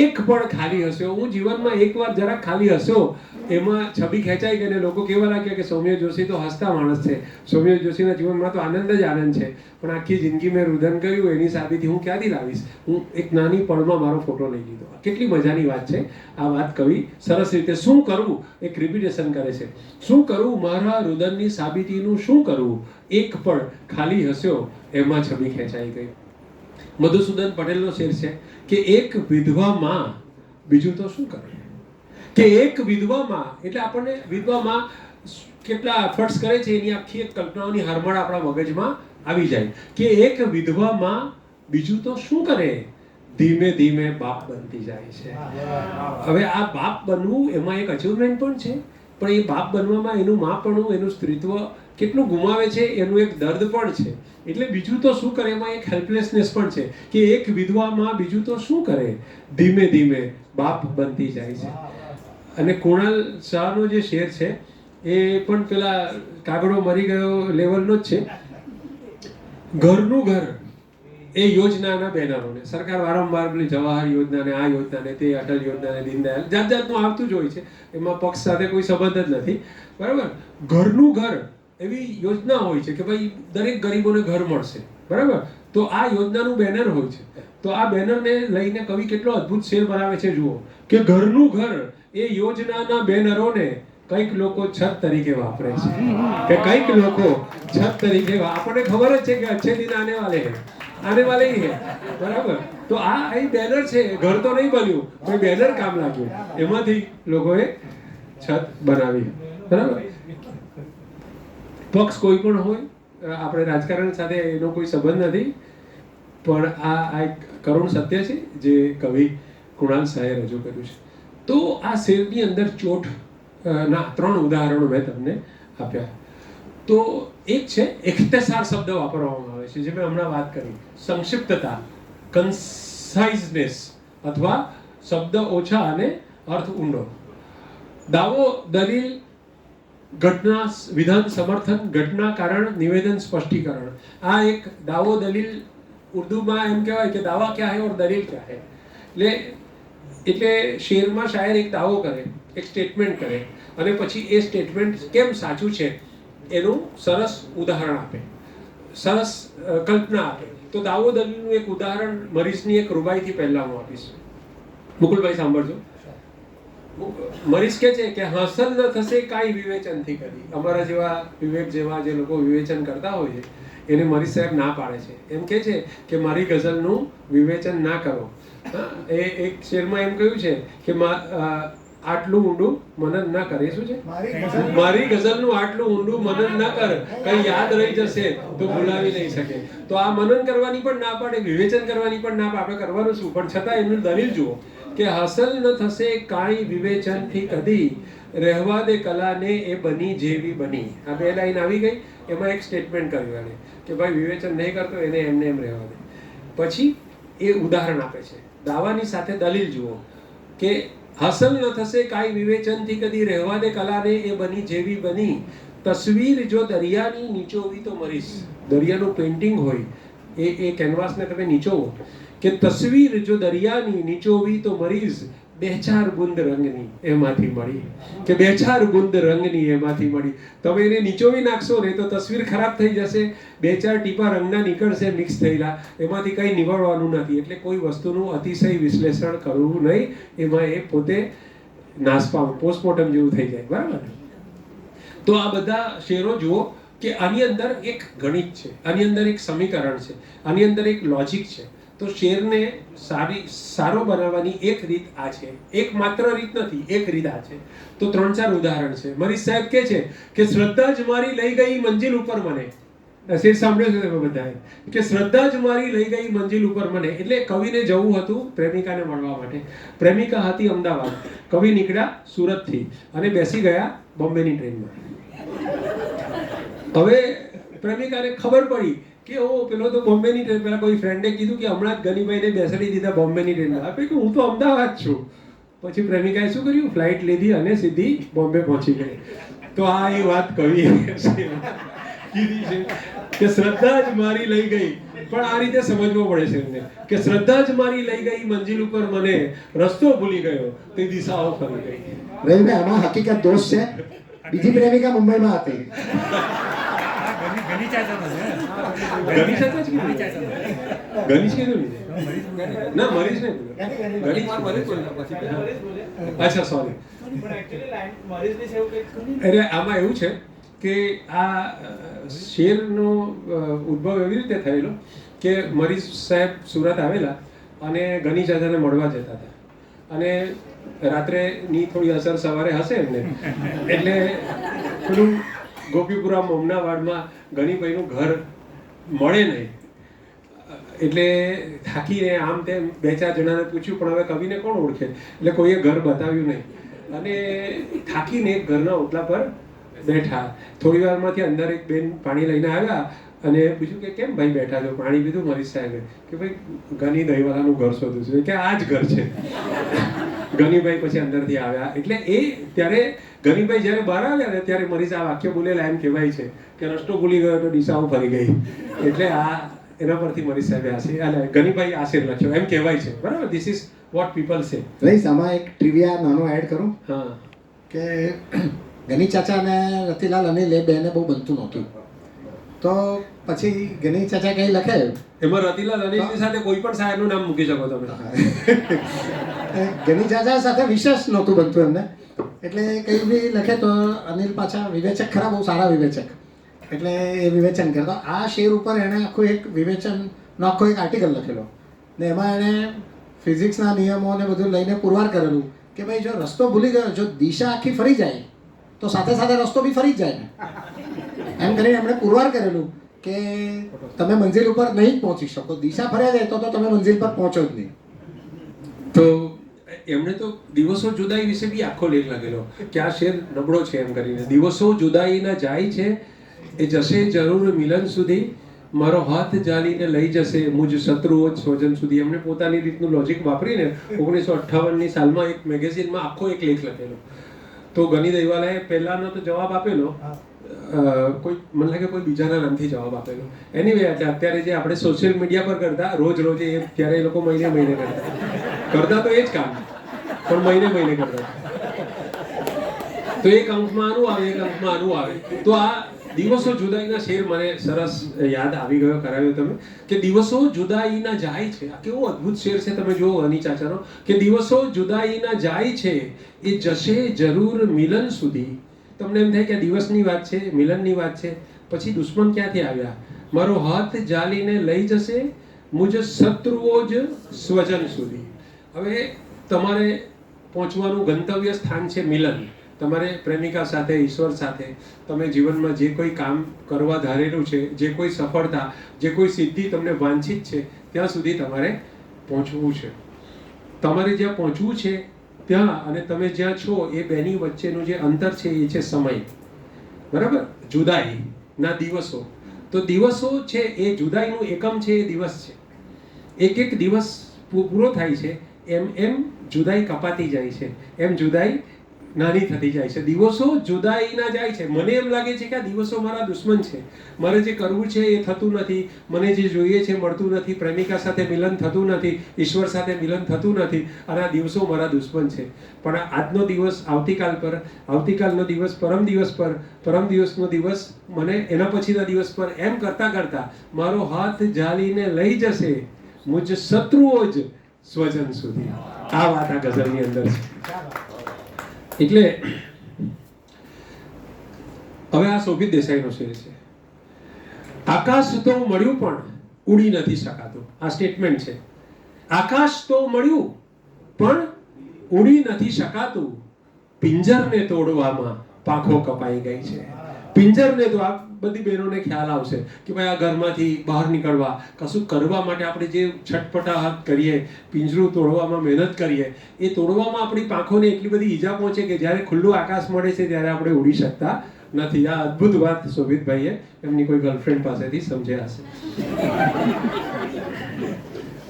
Speaker 1: એક પળ ખાલી હસ્યો, હું જીવનમાં એકવાર જરાક ખાલી હસ્યો એમાં છબી ખેંચાઈ ગઈ. ને લોકો કેવા લાગ્યા કે સૌમ્ય જોશી તો હસતા માણસ છે, સૌમ્ય જોશીના જીવનમાં તો આનંદ જ આનંદ છે, પણ આખી જિંદગી મેં રુદન કર્યું એની સાબિતી હું ક્યાંથી લાવીશ, હું એક નાની પળમાં મારો ફોટો લઈ લીધો. કેટલી મજાની વાત છે આ વાત. કવિ સરસ રીતે શું કરવું એક રિપીટેશન કરે છે. શું કરું મારા રુદનની સાબિતીનું શું કરવું, એક પળ ખાલી હસ્યો એમાં છબી ખેંચાઈ ગઈ. મધુસૂદન પટેલનો શેર છે કે એક વિધવા માં બીજું તો શું કરે, કે એક વિધવા માં, એટલે આપણને વિધવા માં કેટલા એફર્ટ્સ કરે છે એની આખી એક કલ્પનાઓની હારમાળ આપણા મગજમાં આવી જાય કે એક વિધવા માં બીજું તો શું કરે, ધીમે ધીમે બાપ બનતી જાય છે. હવે આ બાપ બનવું એમાં એક અચીવમેન્ટ પણ છે, પણ એ બાપ બનવામાં એનું માપણું, એનું સ્ત્રીત્વ કેટલું ગુમાવે છે એનું એક દર્દ પણ છે. એટલે બીજું તો શું કરે એમાં એક હેલ્પલેસનેસ પણ છે કે એક વિધવામાં બીજું તો શું કરે, ધીમે ધીમે બાપ બનતી જાય છે. અને કુણાલ શાહનો જે શેર છે એ પણ પેલા કાગડો મરી ગયો લેવલનો જ છે. ઘરનું ઘર એ યોજનાના બેનરોને સરકાર વારંવાર પેલી જવાહર યોજનાને, આ યોજનાને, તે અટલ યોજનાને, દીનદયાળ, જાતનું આવતું જ હોય છે, એમાં પક્ષ સાથે કોઈ સંબંધ જ નથી, બરાબર. ઘરનું ઘર એવી યોજના હોય છે કે ભાઈ દરેક ગરીબોને ઘર મળશે, બરાબર? તો આ યોજનાનું બેનર હોય છે. તો આ બેનરને લઈને કવિ કેટલો અદ્ભુત શેર બનાવે છે જુઓ, કે ઘરનું ઘર એ યોજનાના બેનરોને કંઈક લોકો છત તરીકે વાપરે છે, કે કંઈક લોકો છત તરીકે આપણને ખબર જ છે કે અચ્છે દિન આને વાલે હી હે, બરાબર? તો આ અહીં બેનર છે, ઘર તો નહીં બન્યું પણ બેનર કામ લાગ્યું, એમાંથી લોકોએ છત બનાવી, બરાબર? પક્ષ કોઈ પણ હોય, આપણે રાજકારણ સાથે એનો કોઈ સંબંધ નથી, પણ આ એક કરુણ સત્ય છે જે કવિ કુણાલ શાહે રજૂ કર્યું છે. તો આ શેરની અંદર ચોટ ના 3 ઉદાહરણો મેં તમને આપ્યા. તો એક છે ઇખ્તિસાર શબ્દ વાપરવામાં આવે છે, જે મેં હમણાં વાત કરી, સંક્ષિપ્તતા, કન્સાઇઝનેસ, અથવા શબ્દ ઓછા અને અર્થ ઊંડો. દાવો, દલીલ, ઘટના, વિધાન, સમર્થન, ઘટના, કારણ, નિવેદન, સ્પષ્ટીકરણ. આ એક દાવો દલીલ, ઉર્દુમાં એમ કહેવાય કે દાવા ક્યા હૈ ઓર દલીલ ક્યા હૈ. એટલે શેરમાં શાયર એક દાવો કરે, એક સ્ટેટમેન્ટ કરે, અને પછી એ સ્ટેટમેન્ટ કેમ સાચું છે એનું સરસ ઉદાહરણ આપે, સરસ કલ્પના આપે. તો દાવો દલીલનું એક ઉદાહરણ મરીઝની એક રૂબાઈથી પહેલા હું આપીશ. મુકુલભાઈ સાંભળજો. મરીઝ કે છે કે હાંસલ ન થશે કાંઈ વિવેચનથી કરી. અમારા જેવા વિવેક જેવા જે લોકો વિવેચન કરતા હોય છે એને મરીઝ સાહેબ ના પાડે છે. એમ કે છે કે મારી ગઝલનું વિવેચન ના કરો. એ એક શેરમાં એમ કહ્યું છે કે આટલું ઊંડું મનન ના કરે. શું છે? મારી ગઝલનું આટલું ઊંડું મનન ના કર, કઈ યાદ રહી જશે તો ભૂલાવી નહીં શકે. તો આ મનન કરવાની પણ ના પાડે, વિવેચન કરવાની પણ ના પાડે. કરવાનું શું? પણ છતાં એમનું દલીલ જુઓ કે હાંસલ ન થશે કાંઈ વિવેચનથી કદી, રહેવા દે કલાને એ બની જેવી બની. આ 2 લાઈન આવી ગઈ. એમાં એક સ્ટેટમેન્ટ કર્યું એને કે ભાઈ વિવેચન નહીં કરતો એને એમને એમ રહેવા દે. પછી એ ઉદાહરણ આપે છે. દાવાની સાથે દલીલ જુઓ કે હાંસલ ન થશે કાંઈ વિવેચનથી કદી, રહેવા દે કલાને એ બની જેવી બની. તસવીર જો દરિયાની નીચોવી તો મરીશ. દરિયાનું પેઇન્ટિંગ હોય, એ કેનવાસને તમે નીચોવો, કે તસવીર જો દરિયાની નીચોવી તો મરીઝ, 2-4 બુંદ રંગની એમાંથી મળી. કે 2-4 બુંદ રંગની એમાંથી મળી. તમે એને નીચોવી નાખશો ને તો તસવીર ખરાબ થઈ જશે. 2-4 ટીપા રંગના નીકળશે મિક્સ થયેલા, એમાંથી કંઈ નિવડવાનું નથી. એટલે કોઈ વસ્તુનું અતિશય વિશ્લેષણ કરવું નહીં. એમાં એ પોતે નાશ પામે, પોસ્ટમોર્ટમ જેવું થઈ જાય, બરાબર? તો આ બધા શેરો જુઓ કે આની અંદર એક ગણિત છે, આની અંદર એક સમીકરણ છે, આની અંદર એક લોજિક છે. તો શેરને સારો બનાવવાની એક રીત આ છે. એક માત્ર રીત નથી, એક રીત આ છે. તો 3-4 ઉદાહરણ છે. મરીઝ સાહેબ કહે છે કે શ્રદ્ધા જ મારી લઈ ગઈ મંજિલ ઉપર મને. શેર સાંભળ્યો છે તમે બધાએ કે શ્રદ્ધા જ મારી લઈ ગઈ મંજિલ ઉપર મને. એટલે કવિને જવું હતું પ્રેમિકાને મળવા માટે. પ્રેમિકા હતી અમદાવાદ, કવિ નીકળ્યા સુરતથી અને બેસી ગયા બોમ્બેની ટ્રેનમાં. હવે પ્રેમિકાને ખબર પડી કે ઓ પેલો તો બોમ્બેની ટ્રેન, પેલા કોઈ ફ્રેન્ડે કીધું કે હમણાં જ ગનીભાઈને બેસાડી દીધા બોમ્બેની ટ્રેનમાં. આપે કે હું તો અમદાવાદ છું. પછી પ્રેમિકાએ શું કર્યું? ફ્લાઇટ લીધી અને સીધી બોમ્બે પહોંચી ગઈ. તો આ એ વાત કવિએ કીધી છે કે શ્રદ્ધા જ મારી લઈ ગઈ. પણ આ રીતે સમજવો પડે છે એમને કે શ્રદ્ધા જ મારી લઈ ગઈ મંજિલ ઉપર મને, રસ્તો ભૂલી ગયો તે દિશાઓ ફરી ગઈ.
Speaker 2: રવિભાઈ, આમાં હકીકત દોષ છે. બીજી પ્રેમિકા મુંબઈમાં હતી.
Speaker 3: ઘણી ચાચા છે.
Speaker 1: ગણી ચાચા જ કીધું? ગણીશ કીધું ને? ના, મરીશ નહીં. અચ્છા, સોરી. અરે આમાં એવું છે કે આ શેરનો ઉદ્ભવ એવી રીતે થયેલો કે મરીઝ સાહેબ સુરત આવેલા અને ગની ચાચાને મળવા જતા હતા. અને રાત્રેની થોડી અસર સવારે હશે એમને, એટલે પેલું ગોપીપુરા મોમના વાડમાં ગણીભાઈનું ઘર મળે નહીં. એટલે થાકીને આમ તેમ 2-4 જણાને પૂછ્યું, પણ હવે કવિને કોણ ઓળખે? એટલે કોઈએ ઘર બતાવ્યું નહીં. અને થાકીને એક ઘરના ઓટલા પર બેઠા. થોડી વારમાંથી અંદર એક બેન પાણી લઈને આવ્યા અને પૂછ્યું કે કેમ ભાઈ બેઠા છો, પાણી પીધું? મરીઝ સાહેબે કે ભાઈ ગની દહીંવાલાનું ઘર શોધું છું. કે આ જ ઘર છે. ગનીભાઈ પછી અંદરથી આવ્યા. એટલે એ ત્યારે ગનીભાઈ જ્યારે બહાર આવ્યા ને ત્યારે મરીઝ આ વાક્ય બોલેલા એમ કહેવાય છે કે રસ્તો ભૂલી ગયો તો દિશાઓ ફરી ગઈ. એટલે આ એના પરથી મરીઝ સાહેબે ગનીભાઈ આશીર લખ્યો એમ કહેવાય છે, બરાબર? ધીસ ઇઝ વોટ પીપલ સે.
Speaker 2: રઈસ, આમાં એક ટ્રિવિયા નાનો એડ કરું.
Speaker 1: હા.
Speaker 2: કે ગની ચાચા અને રતિલાલ અનિલ એ બેને બહુ બનતું નહોતું. તો પછી ગની ચાચા કંઈ લખે,
Speaker 1: એમાં રતિલાલ અનિલની સાથે કોઈ પણ શાયરનું નામ મૂકી શકો તમે.
Speaker 2: ગની ચાચા સાથે વિશેષ નહોતું બનતું એમને, એટલે કંઈ બી લખે તો અનિલ પાછા વિવેચક ખરા, બહુ સારા વિવેચક, એટલે એ વિવેચન કરતો. આ શેર ઉપર એણે આખું એક વિવેચનનો આખો એક આર્ટિકલ લખેલો ને એમાં એણે ફિઝિક્સના નિયમોને બધું લઈને પુરવાર કરેલું કે ભાઈ જો રસ્તો ભૂલી ગયો, જો દિશા આખી ફરી જાય તો સાથે સાથે રસ્તો બી ફરી જ જાય ને, એમ કરીને એમણે પુરવાર કરેલું કે તમે મંજિલ ઉપર નહીં જ પહોંચી શકો, દિશા ફર્યા જાય તો તમે મંજિલ પર પહોંચો જ નહીં.
Speaker 1: તો એમણે તો દિવસો જુદાઈ વિશે બી આખો લેખ લખેલો કે આ શેર નબળો છે એમ કરીને. દિવસો જુદાઈના જાય છે એ જશે જરૂર મિલન સુધી, મારો હાથ જાલીને લઈ જશે મુજ શત્રુઓ સ્વજન સુધી. એમણે પોતાની રીતનું લોજિક વાપરીને 1958ની સાલમાં એક મેગેઝિનમાં આખો એક લેખ લખેલો. તો ગની દહીવાલાએ પહેલાનો તો જવાબ આપેલો, કોઈ મને લાગે કોઈ બીજાના નામથી જવાબ આપેલો. એનીવે અત્યારે જે આપણે સોશિયલ મીડિયા પર કરતા રોજ રોજ એ ત્યારે એ લોકો મહિને મહિને કરતા તો એ જ કામ, પણ મહિને કરતા. તો એક અંકમાં આનું આવે, એક અંકમાં આનું આવે. તો આ દિવસો જુદાઈના શેર મને સરસ યાદ આવી ગયો, કરાવ્યો તમે કે દિવસો જુદાઈના જાય છે. આ કેવો અદ્ભુત શેર છે, તમે જુઓ ગની ચાચાનો કે દિવસો જુદાઈના જાય છે એ જશે જરૂર મિલન સુધી. તમને એમ થાય કે દિવસની વાત છે, મિલનની વાત છે, પછી દુશ્મન ક્યાંથી આવ્યા? મારો હાથ જાલીને લઈ જશે મુજ શત્રુઓ જ સ્વજન સુધી. હવે તમારે પહોંચવાનું ગંતવ્ય સ્થાન છે મિલન. તમારે પ્રેમિકા સાથે, ઈશ્વર સાથે, તમે જીવનમાં જે કોઈ કામ કરવા ધારેલું છે, જે કોઈ સફળતા, જે કોઈ સિદ્ધિ તમને વાંછિત છે, ત્યાં સુધી તમારે પહોંચવું છે. તમારે જ્યાં પહોંચવું છે ત્યાં અને તમે જ્યાં છો એ બેની વચ્ચેનું જે અંતર છે એ છે સમય. બરાબર? જુદાઈના દિવસો. તો દિવસો છે એ જુદાઈનું એકમ છે, એ દિવસ છે. એક એક દિવસ પૂરો થાય છે એમ એમ જુદાઈ કપાતી જાય છે, એમ જુદાઈ નાની થતી જાય છે. દિવસો જુદાઈના જાય છે. મને એમ લાગે છે કે આ દિવસો મારા દુશ્મન છે. મારે જે કરવું છે એ થતું નથી, મને જે જોઈએ છે મળતું નથી, પ્રેમિકા સાથે મિલન થતું નથી, ઈશ્વર સાથે મિલન થતું નથી, અને આ દિવસો મારા દુશ્મન છે. પણ આજનો દિવસ આવતીકાલ પર, આવતીકાલનો દિવસ પરમ દિવસ પર, પરમ દિવસનો દિવસ મને એના પછીના દિવસ પર, એમ કરતાં કરતાં મારો હાથ જાલીને લઈ જશે મુજ શત્રુઓ જ સ્વજન સુધી. આ વાત આ ગઝલની અંદર છે. એટલે હવે આ શોભિત દેસાઈનો શેર છે. આકાશ તો મળ્યું પણ ઉડી નથી શકાતું. આ સ્ટેટમેન્ટ છે. આકાશ તો મળ્યું પણ ઉડી નથી શકાતું, પિંજરને તોડવામાં પાંખો કપાઈ ગઈ છે. પિંજરને તો આ બધી બહેનોને ખ્યાલ આવશે કે ભાઈ આ ઘરમાંથી બહાર નીકળવા, કશું કરવા માટે આપણે જે છટપટાહટ કરીએ, પિંજરું તોડવામાં મહેનત કરીએ, એ તોડવામાં આપણી પાંખોને એટલી બધી ઈજા પહોંચે કે જ્યારે ખુલ્લું આકાશ મળે છે ત્યારે આપણે ઉડી શકતા નથી. આ અદ્ભુત વાત શોભિતભાઈએ એમની કોઈ ગર્લફ્રેન્ડ પાસેથી સમજ્યા હશે.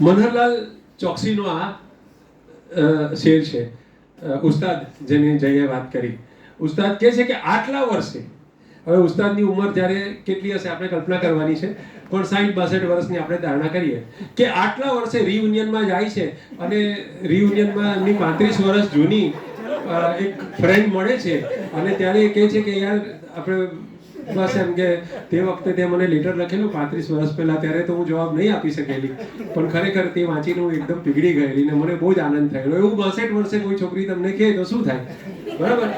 Speaker 1: મનહરલાલ ચોકસીનો આ શેર છે. ઉસ્તાદ જેની જઈએ વાત કરી, ઉસ્તાદ કહે છે કે આટલા વર્ષે, હવે ઉસ્તાદની ઉંમર જ્યારે કેટલી હશે આપણે કલ્પના કરવાની છે, પણ 60-62 વર્ષની આપણે ધારણા કરીએ કે આટલા વર્ષે રિયુનિયનમાં જાય છે અને રિયુનિયનમાં એમની 35 વર્ષ જૂની એક ફ્રેન્ડ મળે છે અને ત્યારે એ કહે છે કે યાર આપણે બસ એમ કે તે વખતે તે મને લેટર લખેલું 35 વર્ષ પહેલા, ત્યારે તો હું જવાબ નહીં આપી શકેલી, પણ ખરેખર તે વાંચીને હું એકદમ પીગળી ગયેલી ને મને બહુ જ આનંદ થયેલો. એવું 62 વર્ષે કોઈ છોકરી તમને કહે તો શું થાય? બરાબર?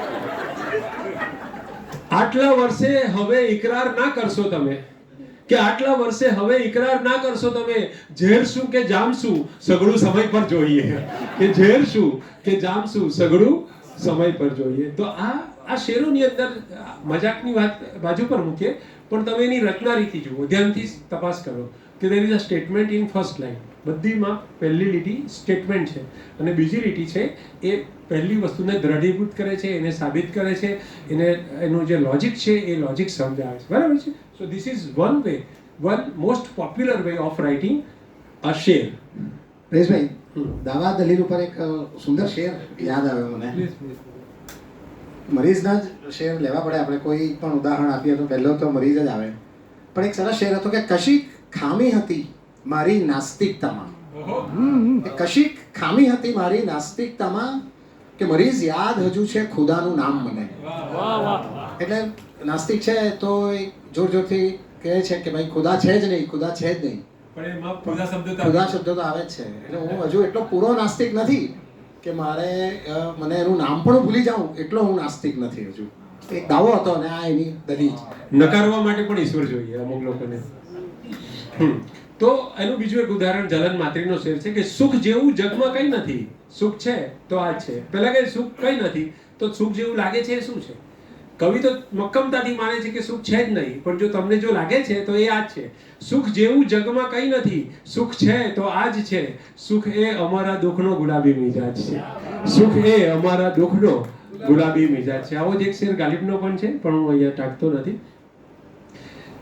Speaker 1: આટલા વર્ષે હવે ઇકરાર ના કરશો તમે, કે આટલા વર્ષે હવે ઇકરાર ના કરશો તમે, ઝેર શું કે જામ શું સગડું સમય પર જોઈએ, કે ઝેર શું કે જામ શું સગડું સમય પર જોઈએ. તો આ શેરોની અંદર મજાકની વાત બાજુ પર મૂકીએ, પણ તમે એની રચના રીતિ જુઓ, ધ્યાનથી તપાસ કરો કે there is a statement in first line. બધીમાં પહેલી લીટી સ્ટેટમેન્ટ છે અને બીજી લીટી છે એ પહેલી વસ્તુને દ્રઢીભૂત કરે છે, એને સાબિત કરે છે, એને એનું જે લોજિક છે એ લોજિક સમજાવે છે. બરાબર છે? So this is one most popular way of writing a શેર.
Speaker 2: પરેશભાઈ, દાવા દલીલ ઉપર એક સુંદર શેર યાદ આવ્યો મને. મરીઝના જ શેર લેવા પડે, આપણે કોઈ પણ ઉદાહરણ આપીએ તો પહેલો તો મરીઝ જ આવે. પણ એક સરસ શેર હતો કે કશીક ખામી હતી મારી નાસ્તિકતામાં. કશીક ખામી હતી મારી નાસ્તિકતામાં, કે મરીઝ યાદ હજુ છે ખુદાનું નામ મને. એટલે નાસ્તિક છે તો જોર જોરથી કહે છે કે ભાઈ ખુદા છે જ નહીં, ખુદા છે જ નહીં,
Speaker 1: પણ એમાં ખુદા શબ્દ
Speaker 2: ખુદા શબ્દ તો આવે જ છે. એટલે હું હજુ એટલો પૂરો નાસ્તિક નથી કે મારે મને એનું નામ પણ ભૂલી જાઉં એટલો હું નાસ્તિક નથી હજુ. એક દાવો હતો ને આ એની દલીલ છે.
Speaker 1: નકારવા માટે પણ ઈશ્વર જોઈએ અમુક લોકોને. તો એનું બીજું એક ઉદાહરણ જલન માત્રીનો શેર છે કે સુખ જેવું જગમાં કંઈ નથી. સુખ છે તો આ જ છે. પહેલા કે સુખ કંઈ નથી, તો સુખ જેવું લાગે છે એ શું છે? કવિ તો મક્કમતાથી માને છે કે સુખ છે જ નહીં, પણ જો તમને જો લાગે છે તો એ આ જ છે. સુખ જેવું જગમાં કંઈ નથી, સુખ છે તો આ જ છે. સુખ એ અમારા દુઃખનો ગુલાબી મિજાજ છે. સુખ એ અમારા દુઃખનો ગુલાબી મિજાજ છે. આવો જ એક શેર ગાલિબનો પણ છે, પણ હું અહીંયા ટાંકતો નથી.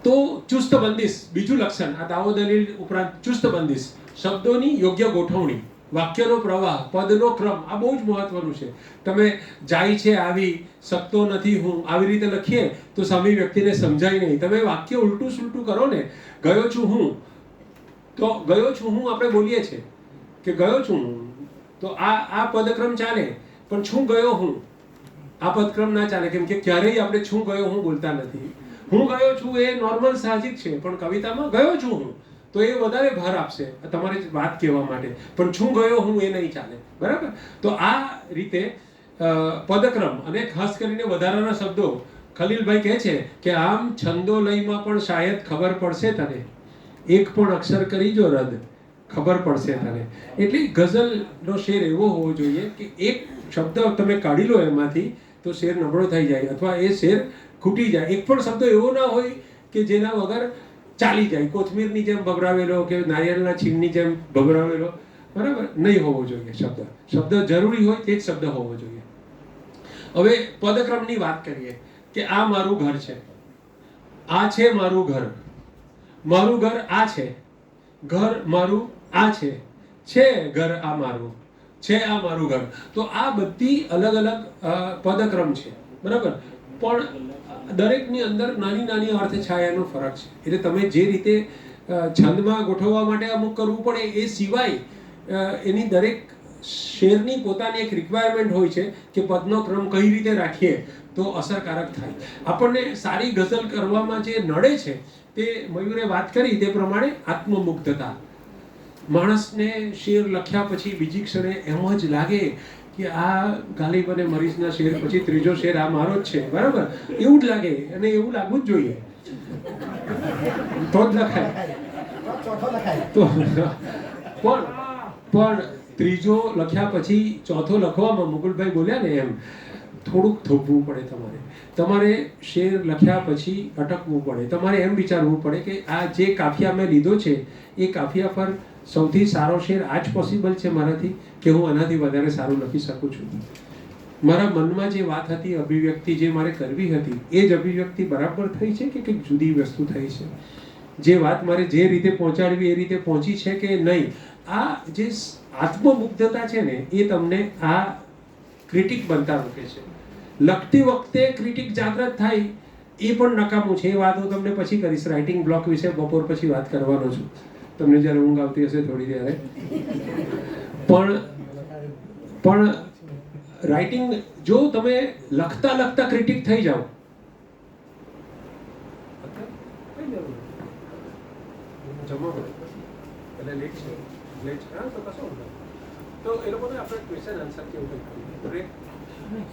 Speaker 1: તો ચુસ્ત બંદિશ બીજું લક્ષણ. આ દાવો દલીલ ઉપરાંત ચુસ્ત બંદિશ, શબ્દોની યોગ્ય ગોઠવણી, વાક્યનો પ્રવાહ, પદનો ક્રમ, આ બહુ જ મહત્વનું છે. તમે જાય છે આવી, શકતો નથી હું, આવી રીતે લખીએ તો સામી વ્યક્તિને સમજાય નહીં. તમે વાક્ય ઉલટું સુલટું કરો ને, ગયો છું હું, તો ગયો છું હું આપણે બોલીએ છીએ કે ગયો છું હું, તો આ પદક્રમ ચાલે. પણ છું ગયો હું, આ પદક્રમ ના ચાલે, કેમ કે ક્યારેય આપણે છું ગયો હું બોલતા નથી. હું ગયો છું એ નોર્મલ સાહજિક છે, પણ કવિતામાં ગયો છું હું તો એ વધારે ભાર આપશે તમારે વાત કહેવા માટે. પણ છું ગયો હું એ નહીં ચાલે. બરાબર? તો આ રીતે પદક્રમ અને ખાસ કરીને વધારાના શબ્દો. ખલીલભાઈ કહે છે કે આમ છંદોલયમાં પણ શાયદ ખબર પડશે તને, એક પણ અક્ષર કરી જો રદ, ખબર પડશે તને. એટલે ગઝલનો શેર એવો હોવો જોઈએ કે એક શબ્દ તમે કાઢી લો એમાંથી તો શેર નબળો થઈ જાય અથવા એ શેર ખૂટી જાય. એક પણ શબ્દ એવો ના હોય કે જેના વગર ચાલી જાય. કોથમીરની જેમ ભભરાવેલો કે નારિયેળના છીણની જેમ ભભરાવેલો, બરાબર નહીં હોવો જોઈએ. શબ્દ જરૂરી હોય તે જ શબ્દ હોવો જોઈએ. હવે પદક્રમની વાત કરીએ કે આ મારું ઘર છે, આ છે મારું ઘર, મારું ઘર આ છે, ઘર મારું આ છે ઘર આ મારું છે, આ મારું ઘર. તો આ બધી અલગ અલગ પદક્રમ છે. બરાબર? પણ દરેકની અંદર નાની નાની અર્થ છાયાનો ફરક છે. એટલે તમે જે રીતે છંદમાં ગોઠવવા માટે અમુક કરવું પડે એ સિવાય એની દરેક શેરની પોતાની એક રિક્વાયરમેન્ટ હોય છે કે પદનો ક્રમ કઈ રીતે રાખીએ તો અસરકારક થાય. આપણને સારી ગઝલ કરવામાં જે નડે છે તે મયુરે વાત કરી તે પ્રમાણે આત્મમુગ્ધતા. માણસને શેર લખ્યા પછી બીજી ક્ષણે એમ જ લાગે કે આ ગાલિબ અને મરીઝના શેર પછી ત્રીજો શેર આ મારો જ છે. બરાબર? એવું જ લાગે અને એવું લાગવું જ જોઈએ તો જ લખાય. તો પણ ત્રીજો લખ્યા પછી ચોથો લખવામાં મુકુલભાઈ બોલ્યા ને એમ થોડુંક થોભવું પડે. તમારે શેર લખ્યા પછી અટકવું પડે. તમારે એમ વિચારવું પડે કે આ જે કાફિયા મેં લીધો છે એ કાફિયા પર સૌથી સારો શેર આ જ પોસિબલ છે મારાથી કે હું આનાથી વધારે સારું લખી શકું છું. મારા મનમાં જે વાત હતી, અભિવ્યક્તિ જે મારે કરવી હતી, એ જ અભિવ્યક્તિ બરાબર થઈ છે કે કંઈક જુદી વસ્તુ થઈ છે? જે વાત મારે જે રીતે પહોંચાડવી એ રીતે પહોંચી છે કે નહીં? આ જે આત્મમુગ્ધતા છે ને એ તમને આ ક્રિટિક બનતા રોકે છે. લખતી વખતે ક્રિટિક જાગૃત થાય એ પણ નકામું છે. એ વાત હું તમને પછી કરીશ. રાઇટિંગ બ્લોક વિશે બપોર પછી વાત કરવાનો છું, તમને જ્યારે ઊંઘ આવતી હશે થોડી ત્યારે. પણ રાઇટિંગ જો તમે લખતા ક્રિટિક થઈ જાઓ,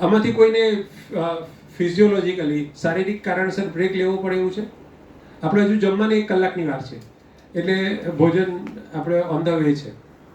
Speaker 1: આમાંથી કોઈને ફિઝિયોલોજીકલી શારીરિક કારણસર બ્રેક લેવો પડે એવું છે? આપણે હજુ જમવાની 1 કલાકની વાર છે, એટલે ભોજન આપણે ઓન ધ વે છે.